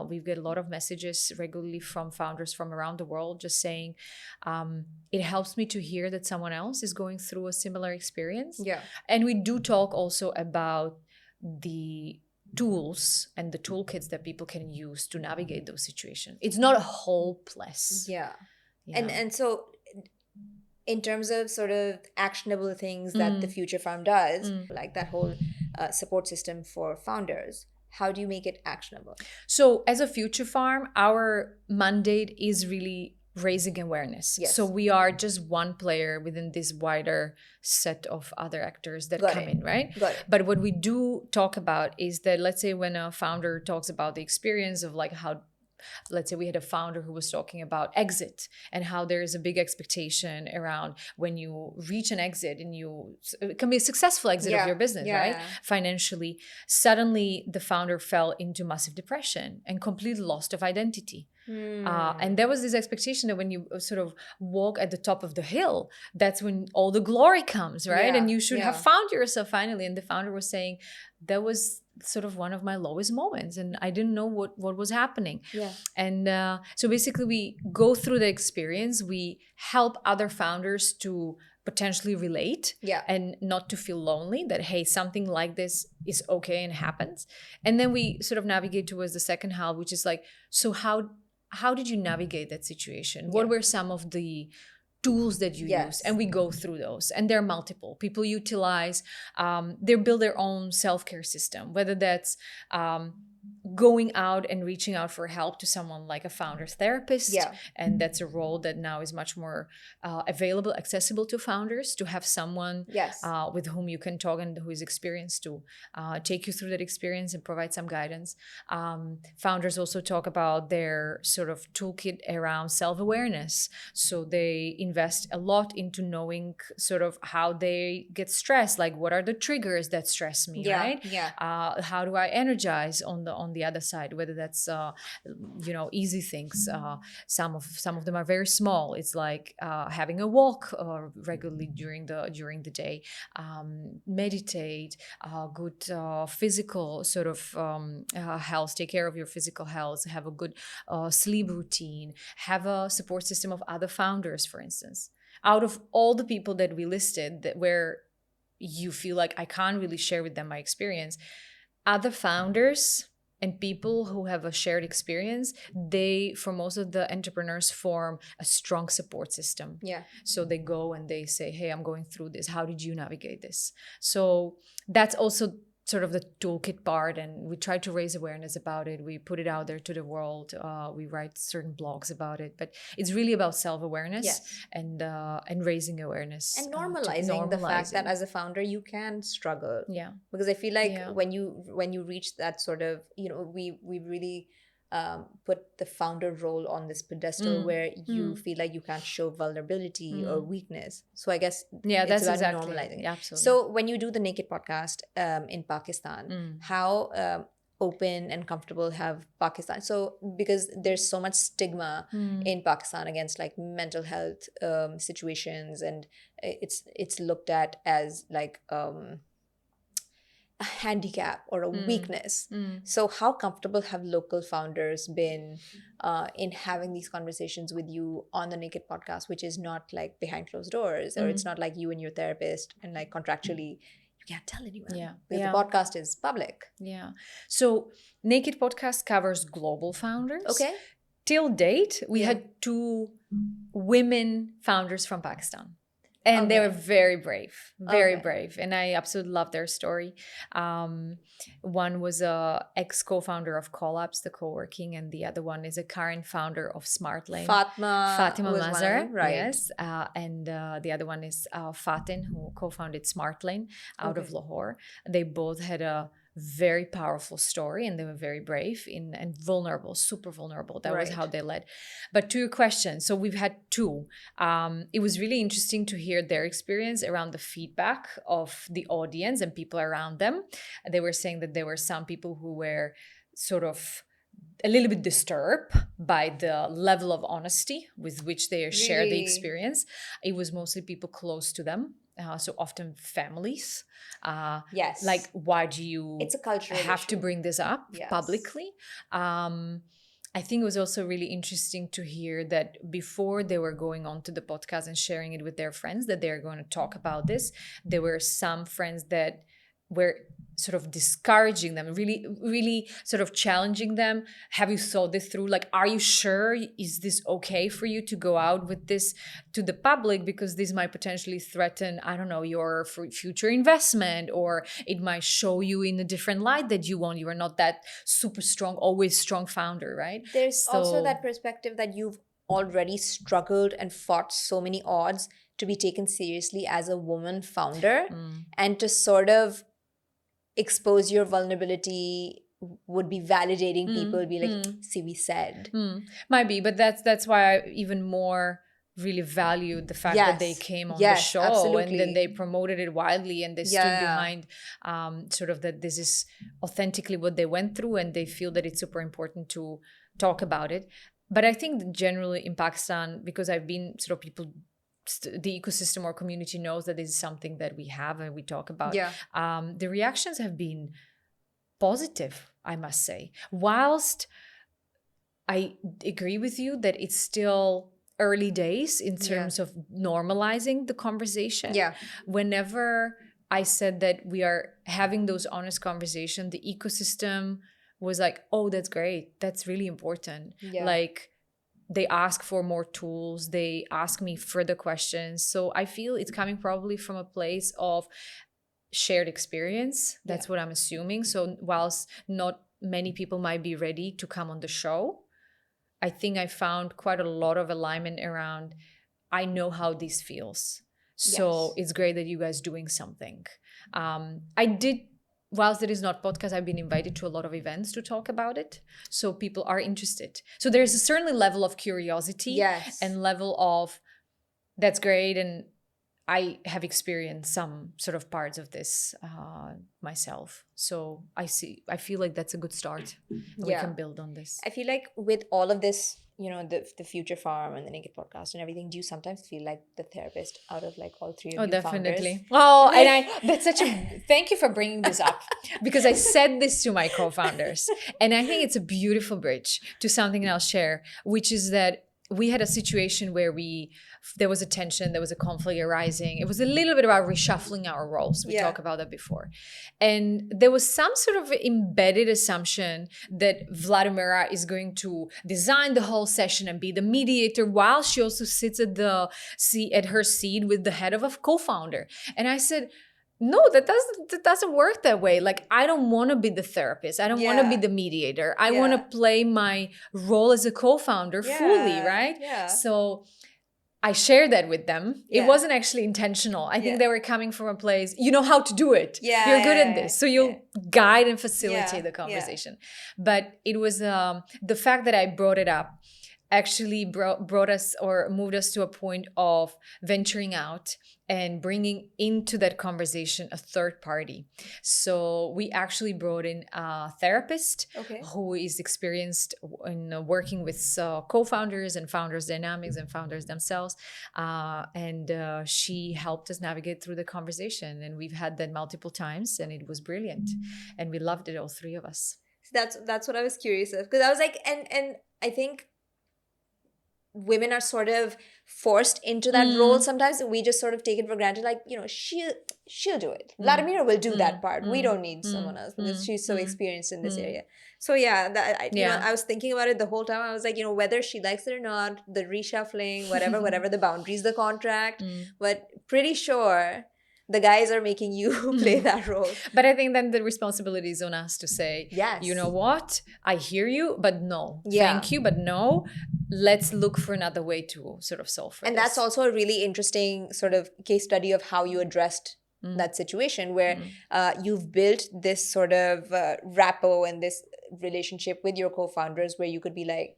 We've got a lot of messages regularly from founders from around the world just saying, it helps me to hear that someone else is going through a similar experience. Yeah. And we do talk also about the tools and the toolkits that people can use to navigate those situations. It's not hopeless. Yeah. Yeah. And so in terms of sort of actionable things that the Future Farm does, like that whole support system for founders, how do you make it actionable? So as a Future Farm, our mandate is really raising awareness. Yes. So we are just one player within this wider set of other actors that Got come it. in, right? Got it. But what we do talk about is that, let's say when a founder talks about the experience of like how, let's say we had a founder who was talking about exit and how there is a big expectation around when you reach an exit and it can be a successful exit of your business, right? Financially, suddenly the founder fell into massive depression and complete loss of identity. And there was this expectation that when you sort of walk at the top of the hill, that's when all the glory comes, right? Yeah, And you should yeah. have found yourself finally. And the founder was saying, that was sort of one of my lowest moments and I didn't know what was happening. Yeah. And so basically we go through the experience, we help other founders to potentially relate and not to feel lonely, that hey, something like this is okay and happens. And then we sort of navigate towards the second half, which is like, so how did you navigate that situation? What were some of the tools that you use? And we go through those, and there are multiple. People utilize, they build their own self-care system, whether that's going out and reaching out for help to someone like a founder's therapist. And that's a role that now is much more available, accessible to founders, to have someone with whom you can talk and who is experienced to take you through that experience and provide some guidance. Founders also talk about their sort of toolkit around self-awareness. So they invest a lot into knowing sort of how they get stressed, like what are the triggers that stress me, right? How do I energize on the other side, whether that's easy things. Some of them are very small. It's like having a walk regularly during the day, meditate, good physical sort of health, take care of your physical health, have a good sleep routine, have a support system of other founders, for instance. Out of all the people that we listed, where you feel like I can't really share with them my experience, other founders and people who have a shared experience, they, for most of the entrepreneurs, form a strong support system. So they go and they say, hey, I'm going through this. How did you navigate this? So that's also sort of the toolkit part, and we try to raise awareness about it. We put it out there to the world. We write certain blogs about it, but it's really about self-awareness and raising awareness and normalizing the fact that as a founder you can struggle. Because I feel like when you reach that sort of, we really put the founder role on this pedestal where you feel like you can't show vulnerability or weakness. So I guess that's about exactly normalizing. Absolutely. So when you do the Naked podcast in Pakistan, how open and comfortable have Pakistan? So because there's so much stigma in Pakistan against like mental health situations, and it's looked at as like a handicap or a weakness. So how comfortable have local founders been in having these conversations with you on the Naked podcast, which is not like behind closed doors, or it's not like you and your therapist and like contractually you can't tell anyone because the podcast is public. So Naked podcast covers global founders. Till date, we had 2 women founders from Pakistan. And they were very brave, brave. And I absolutely love their story. One was a ex-co-founder of Collabs, the co-working, and the other one is a current founder of Smartlane. Fatima Mazhar, right? Yes. And the other one is Fatin, who co-founded Smartlane out of Lahore. They both had a very powerful story, and they were very brave and vulnerable, super vulnerable. That was Right. how they led. But to your question, so we've had two. It was really interesting to hear their experience around the feedback of the audience and people around them. They were saying that there were some people who were sort of a little bit disturbed by the level of honesty with which they share the Really? experience. It was mostly people close to them, so often families. Yes. Like, why do you It's a cultural have to issue. bring this up Yes. publicly? I think it was also really interesting to hear that before they were going on to the podcast and sharing it with their friends, that they're going to talk about this, there were some friends that were sort of discouraging them, really sort of challenging them. Have you thought this through? Like, are you sure? Is this okay for you to go out with this to the public? Because this might potentially threaten, I don't know, your future investment, or it might show you in a different light that you want. You are not that super strong, always strong founder, right? There's also So- that perspective that you've already struggled and fought so many odds to be taken seriously as a woman founder, and to sort of expose your vulnerability would be validating people, be like, see, we said. Might be, but that's why I even more really valued the fact that they Yes. came on Yes, the show, absolutely. and then they promoted it widely, and they stood Yeah. behind sort of that this is authentically what they went through, and they feel that it's super important to talk about it. But I think that generally in Pakistan, because I've been sort of people, the ecosystem or community knows that this is something that we have and we talk about. Yeah. The reactions have been positive, I must say. Whilst I agree with you that it's still early days in terms of normalizing the conversation. Yeah. Whenever I said that we are having those honest conversations, the ecosystem was like, oh, that's great. That's really important. Yeah. Like, they ask for more tools. They ask me further questions. So I feel it's coming probably from a place of shared experience. That's what I'm assuming. So whilst not many people might be ready to come on the show, I think I found quite a lot of alignment around, I know how this feels. So Yes. it's great that you guys doing something. I did, whilst it is not podcast, I've been invited to a lot of events to talk about it. So people are interested. So there's a certain level of curiosity Yes. and level of, that's great. And I have experienced some sort of parts of this myself. So I feel like that's a good start. We Yeah. can build on this. I feel like with all of this, you know, the Future Farm and the Naked Podcast and everything, do you sometimes feel like the therapist out of like all three of Oh, you definitely. founders? Oh, and that's such a thank you for bringing this up, because I said this to my co-founders, and I think it's a beautiful bridge to something I'll share, which is that we had a situation where there was a tension, there was a conflict arising. It was a little bit about reshuffling our roles. We talked about that before. And there was some sort of embedded assumption that Vladimira is going to design the whole session and be the mediator, while she also sits at her seat with the head of a co-founder. And I said, no, that doesn't work that way. Like, I don't want to be the therapist. I don't want to be the mediator. I want to play my role as a co-founder fully, right? Yeah. So I shared that with them. It wasn't actually intentional. I think they were coming from a place, you know how to do it. Yeah, You're good at this. So you'll guide and facilitate the Yeah. conversation. But it was the fact that I brought it up actually brought us or moved us to a point of venturing out and bringing into that conversation a third party. So we actually brought in a therapist who is experienced in working with co-founders and founders dynamics and founders themselves. And she helped us navigate through the conversation. And we've had that multiple times, and it was brilliant. And we loved it, all three of us. That's what I was curious of, because I was like, and I think women are sort of forced into that role sometimes. We just sort of take it for granted, like, you know, she'll do it. Vladimira will do that part. We don't need someone else because she's so experienced in this area. So yeah, you know, I was thinking about it the whole time. I was like, you know, whether she likes it or not, the reshuffling, whatever the boundaries, the contract, but pretty sure the guys are making you play that role. But I think then the responsibility is on us to say, you know what, I hear you, but no. Thank you, but no. Let's look for another way to sort of solve for and this. That's also a really interesting sort of case study of how you addressed that situation where you've built this sort of rapport and this relationship with your co-founders where you could be like,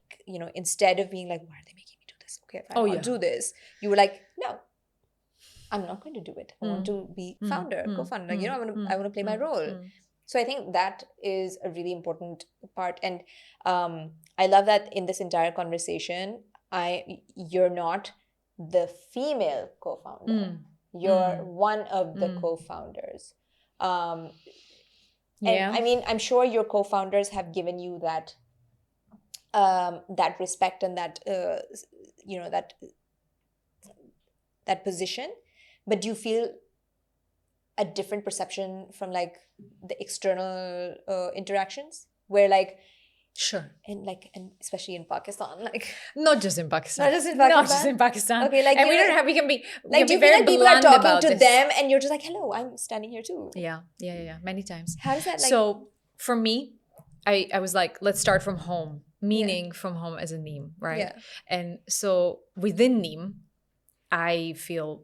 instead of being like, why are they making me do this? Okay, fine, I'll do this. You were like, no, I'm not going to do it. I want to be co-founder. Like, I want to play my role. So I think that is a really important part. And I love that in this entire conversation, you're not the female co-founder. You're one of the co-founders. And I mean, I'm sure your co-founders have given you that that respect and that that position. But do you feel a different perception from like the external interactions where like, sure, and especially in Pakistan, like not just in Pakistan, okay, like, and we can be like, do you feel like people are talking to them and you're just like, hello, I'm standing here too? Yeah, many times. How does that like? So for me, I was like, let's start from home, meaning from home as a Neem, right? Yeah. And so within Neem, I feel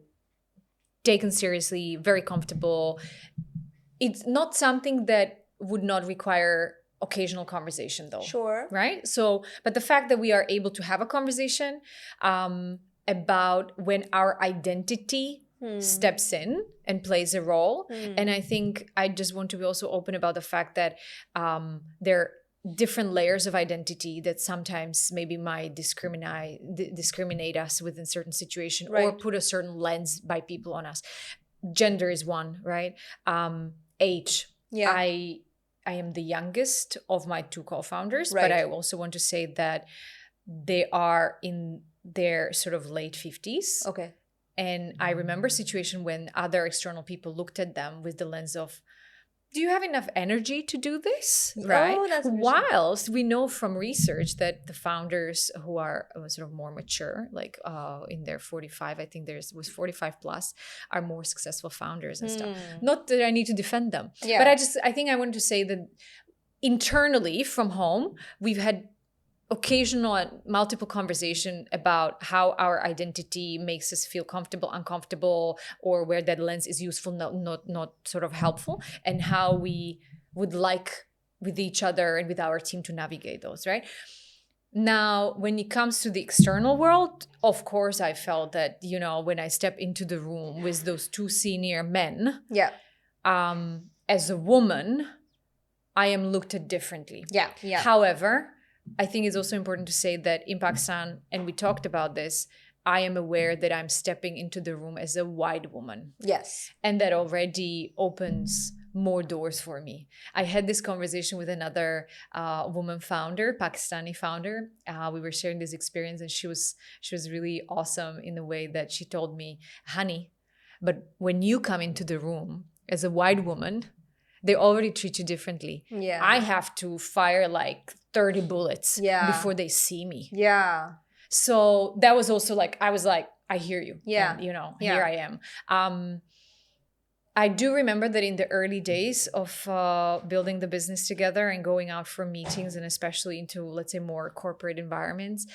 taken seriously, very comfortable. It's not something that would not require occasional conversation though. Sure. Right? So, but the fact that we are able to have a conversation about when our identity steps in and plays a role. And I think I just want to be also open about the fact that there are different layers of identity that sometimes maybe might discriminate us within certain situation, or put a certain lens by people on us. Gender is one, right? Age. Yeah. I am the youngest of my two co-founders, but I also want to say that they are in their sort of late 50s. Okay. And I remember a situation when other external people looked at them with the lens of, do you have enough energy to do this? Right? Oh, that's whilst we know from research that the founders who are sort of more mature, like in their 45, I think was 45 plus, are more successful founders and stuff. Not that I need to defend them, but I think I wanted to say that internally from home, we've had occasional and multiple conversation about how our identity makes us feel comfortable, uncomfortable, or where that lens is useful, not sort of helpful, and how we would like with each other and with our team to navigate those, right? Now, when it comes to the external world, of course, I felt that, when I step into the room with those two senior men, as a woman, I am looked at differently. Yeah. However, I think it's also important to say that in Pakistan, and we talked about this, I am aware that I'm stepping into the room as a white woman. Yes. And that already opens more doors for me. I had this conversation with another woman founder, Pakistani founder. We were sharing this experience, and she was really awesome in the way that she told me, honey, but when you come into the room as a white woman, they already treat you differently. Yeah. I have to fire like 30 bullets before they see me. Yeah. So that was also like, I was like, I hear you. Yeah. And, here I am. I do remember that in the early days of building the business together and going out for meetings, and especially into, let's say, more corporate environments,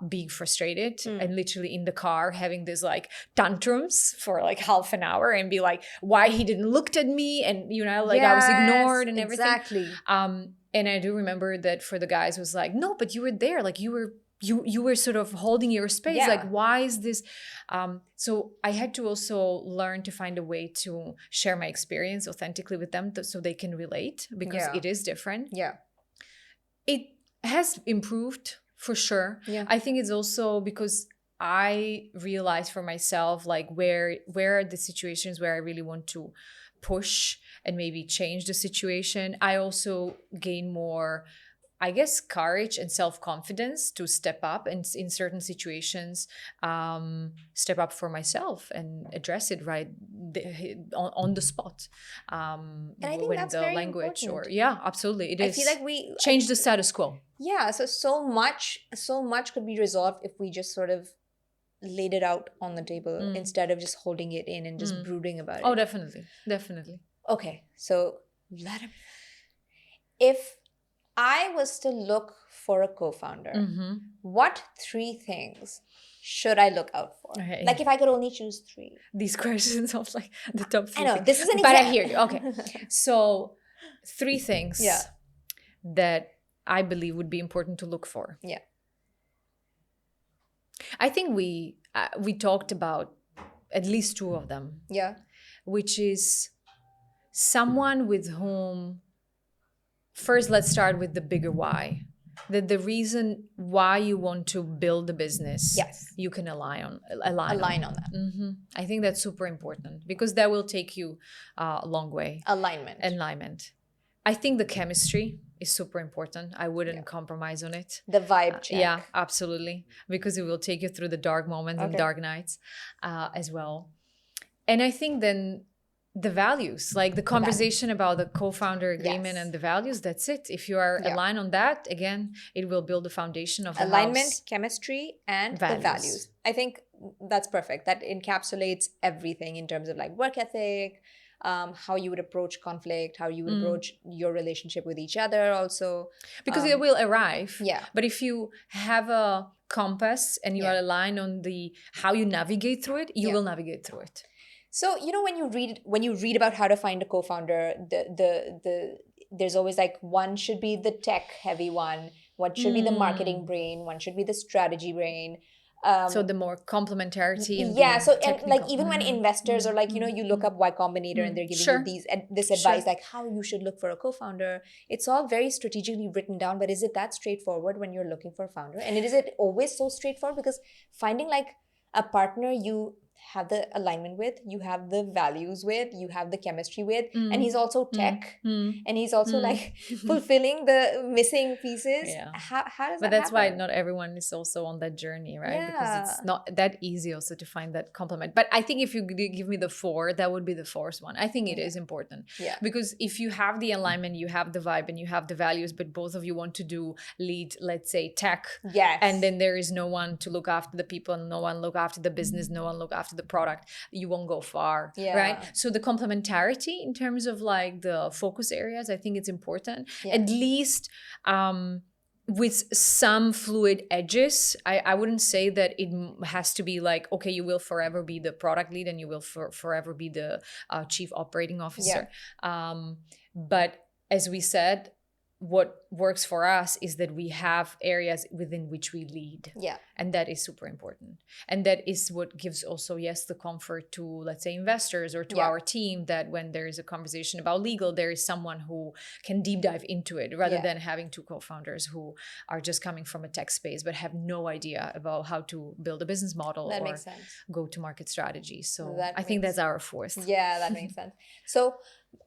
being frustrated and literally in the car having this like tantrums for like half an hour and be like, why he didn't look at me, and I was ignored and everything. Exactly. And I do remember that for the guys, it was like, no, but you were there, like you were sort of holding your space. Yeah. Like, why is this? So I had to also learn to find a way to share my experience authentically with them so they can relate, because it is different. Yeah. It has improved for sure. Yeah. I think it's also because I realized for myself, like where are the situations where I really want to push and maybe change the situation. I also gain more, I guess, courage and self-confidence to step up and in certain situations, step up for myself and address it on the spot. And I think when that's the very language important. Absolutely. It is. I feel like we change the status quo. Yeah. So much could be resolved if we just sort of laid it out on the table instead of just holding it in and just brooding about it. Oh, definitely. Okay. So, Vladimir, if I was to look for a co-founder, Mm-hmm. what 3 things should I look out for? Okay. Like if I could only choose 3. These questions of like the top 3 I know, things. this is an But I exam. hear you. Okay. So 3 things Yeah. that I believe would be important to look for. Yeah. I think we talked about at least 2 of them, Yeah. which is someone with whom, first let's start with the bigger why, that the reason why you want to build a business, Yes. you can align on that. Mm-hmm. I think that's super important because that will take you a long way. Alignment. I think the chemistry is super important. I wouldn't compromise on it. The vibe check. Yeah, absolutely. Because it will take you through the dark moments and Okay. dark nights as well. And I think then the values, like the conversation about the co-founder agreement and the values, that's it. If you are aligned on that, again, it will build the foundation of the alignment, house. chemistry, and the values. I think that's perfect. That encapsulates everything in terms of like work ethic, how you would approach conflict, how you would approach your relationship with each other also. Because it will arrive. Yeah. But if you have a compass and you are aligned on the how you navigate through it, you will navigate through it. So, you know, when you read about how to find a co-founder, there's always like one should be the tech heavy one should be the marketing brain, one should be the strategy brain. So the more complementarity. So and like even when investors are like, you know, you look up Y Combinator and they're giving you this advice like how you should look for a co-founder. It's all very strategically written down, but is it that straightforward when you're looking for a founder? And is it always so straightforward? Because finding like a partner you have the alignment with, you have the values with, you have the chemistry with, and he's also tech, and he's also like fulfilling the missing pieces. How does that happen? But that's why not everyone is also on that journey, right? Because it's not that easy also to find that complement. But I think if you give me the 4, that would be the 4th one. I think it is important. Because if you have the alignment, you have the vibe and you have the values, but both of you want to lead, let's say, tech. And then there is no one to look after the people, no one look after the business, no one look after the product, you won't go far, right? So the complementarity in terms of like the focus areas, I think it's important. At least with some fluid edges. I wouldn't say that it has to be like, okay, you will forever be the product lead and you will forever be the chief operating officer. But as we said, what works for us is that we have areas within which we lead. And that is super important. And that is what gives also, the comfort to, let's say, investors or to our team, that when there is a conversation about legal, there is someone who can deep dive into it rather than having 2 co-founders who are just coming from a tech space but have no idea about how to build a business model or go to market strategy. So I think that's our 4th. Yeah, that makes sense. So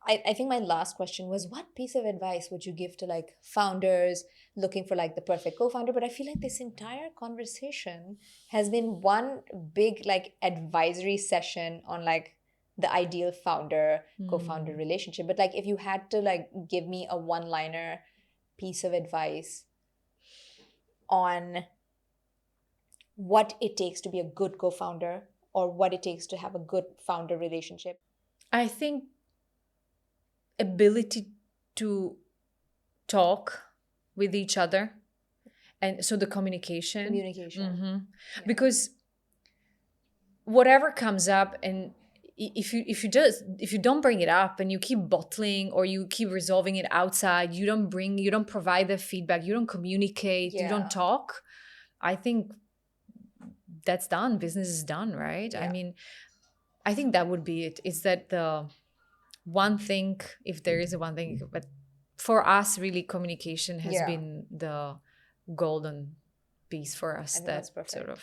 I think my last question was, what piece of advice would you give to like founders looking for like the perfect co-founder? But I feel like this entire conversation has been one big like advisory session on like the ideal founder co-founder relationship. But like if you had to like give me a one-liner piece of advice on what it takes to be a good co-founder or what it takes to have a good founder relationship, I think ability to talk with each other, and so the communication. Because whatever comes up, and if you don't bring it up and you keep bottling or you keep resolving it outside, you don't provide the feedback, you don't communicate, you don't talk, I think that's done. Business is done, right? I mean, I think that would be it. Is that the one thing, if there is a one thing, but for us, really, communication has been the golden piece for us that sort of,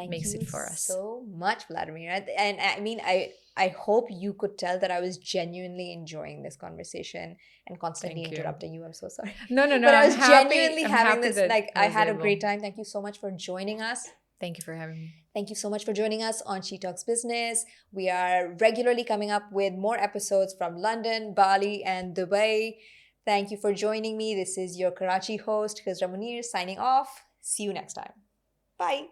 makes it for us. Thank you so much, Vladimira. And I mean, I hope you could tell that I was genuinely enjoying this conversation and constantly interrupting you. I'm so sorry. No. But I was genuinely having this, like, I had a great time. Thank you so much for joining us. Thank you for having me. Thank you so much for joining us on She Talks Business. We are regularly coming up with more episodes from London, Bali, and Dubai. Thank you for joining me. This is your Karachi host, Khizra Munir, signing off. See you next time. Bye.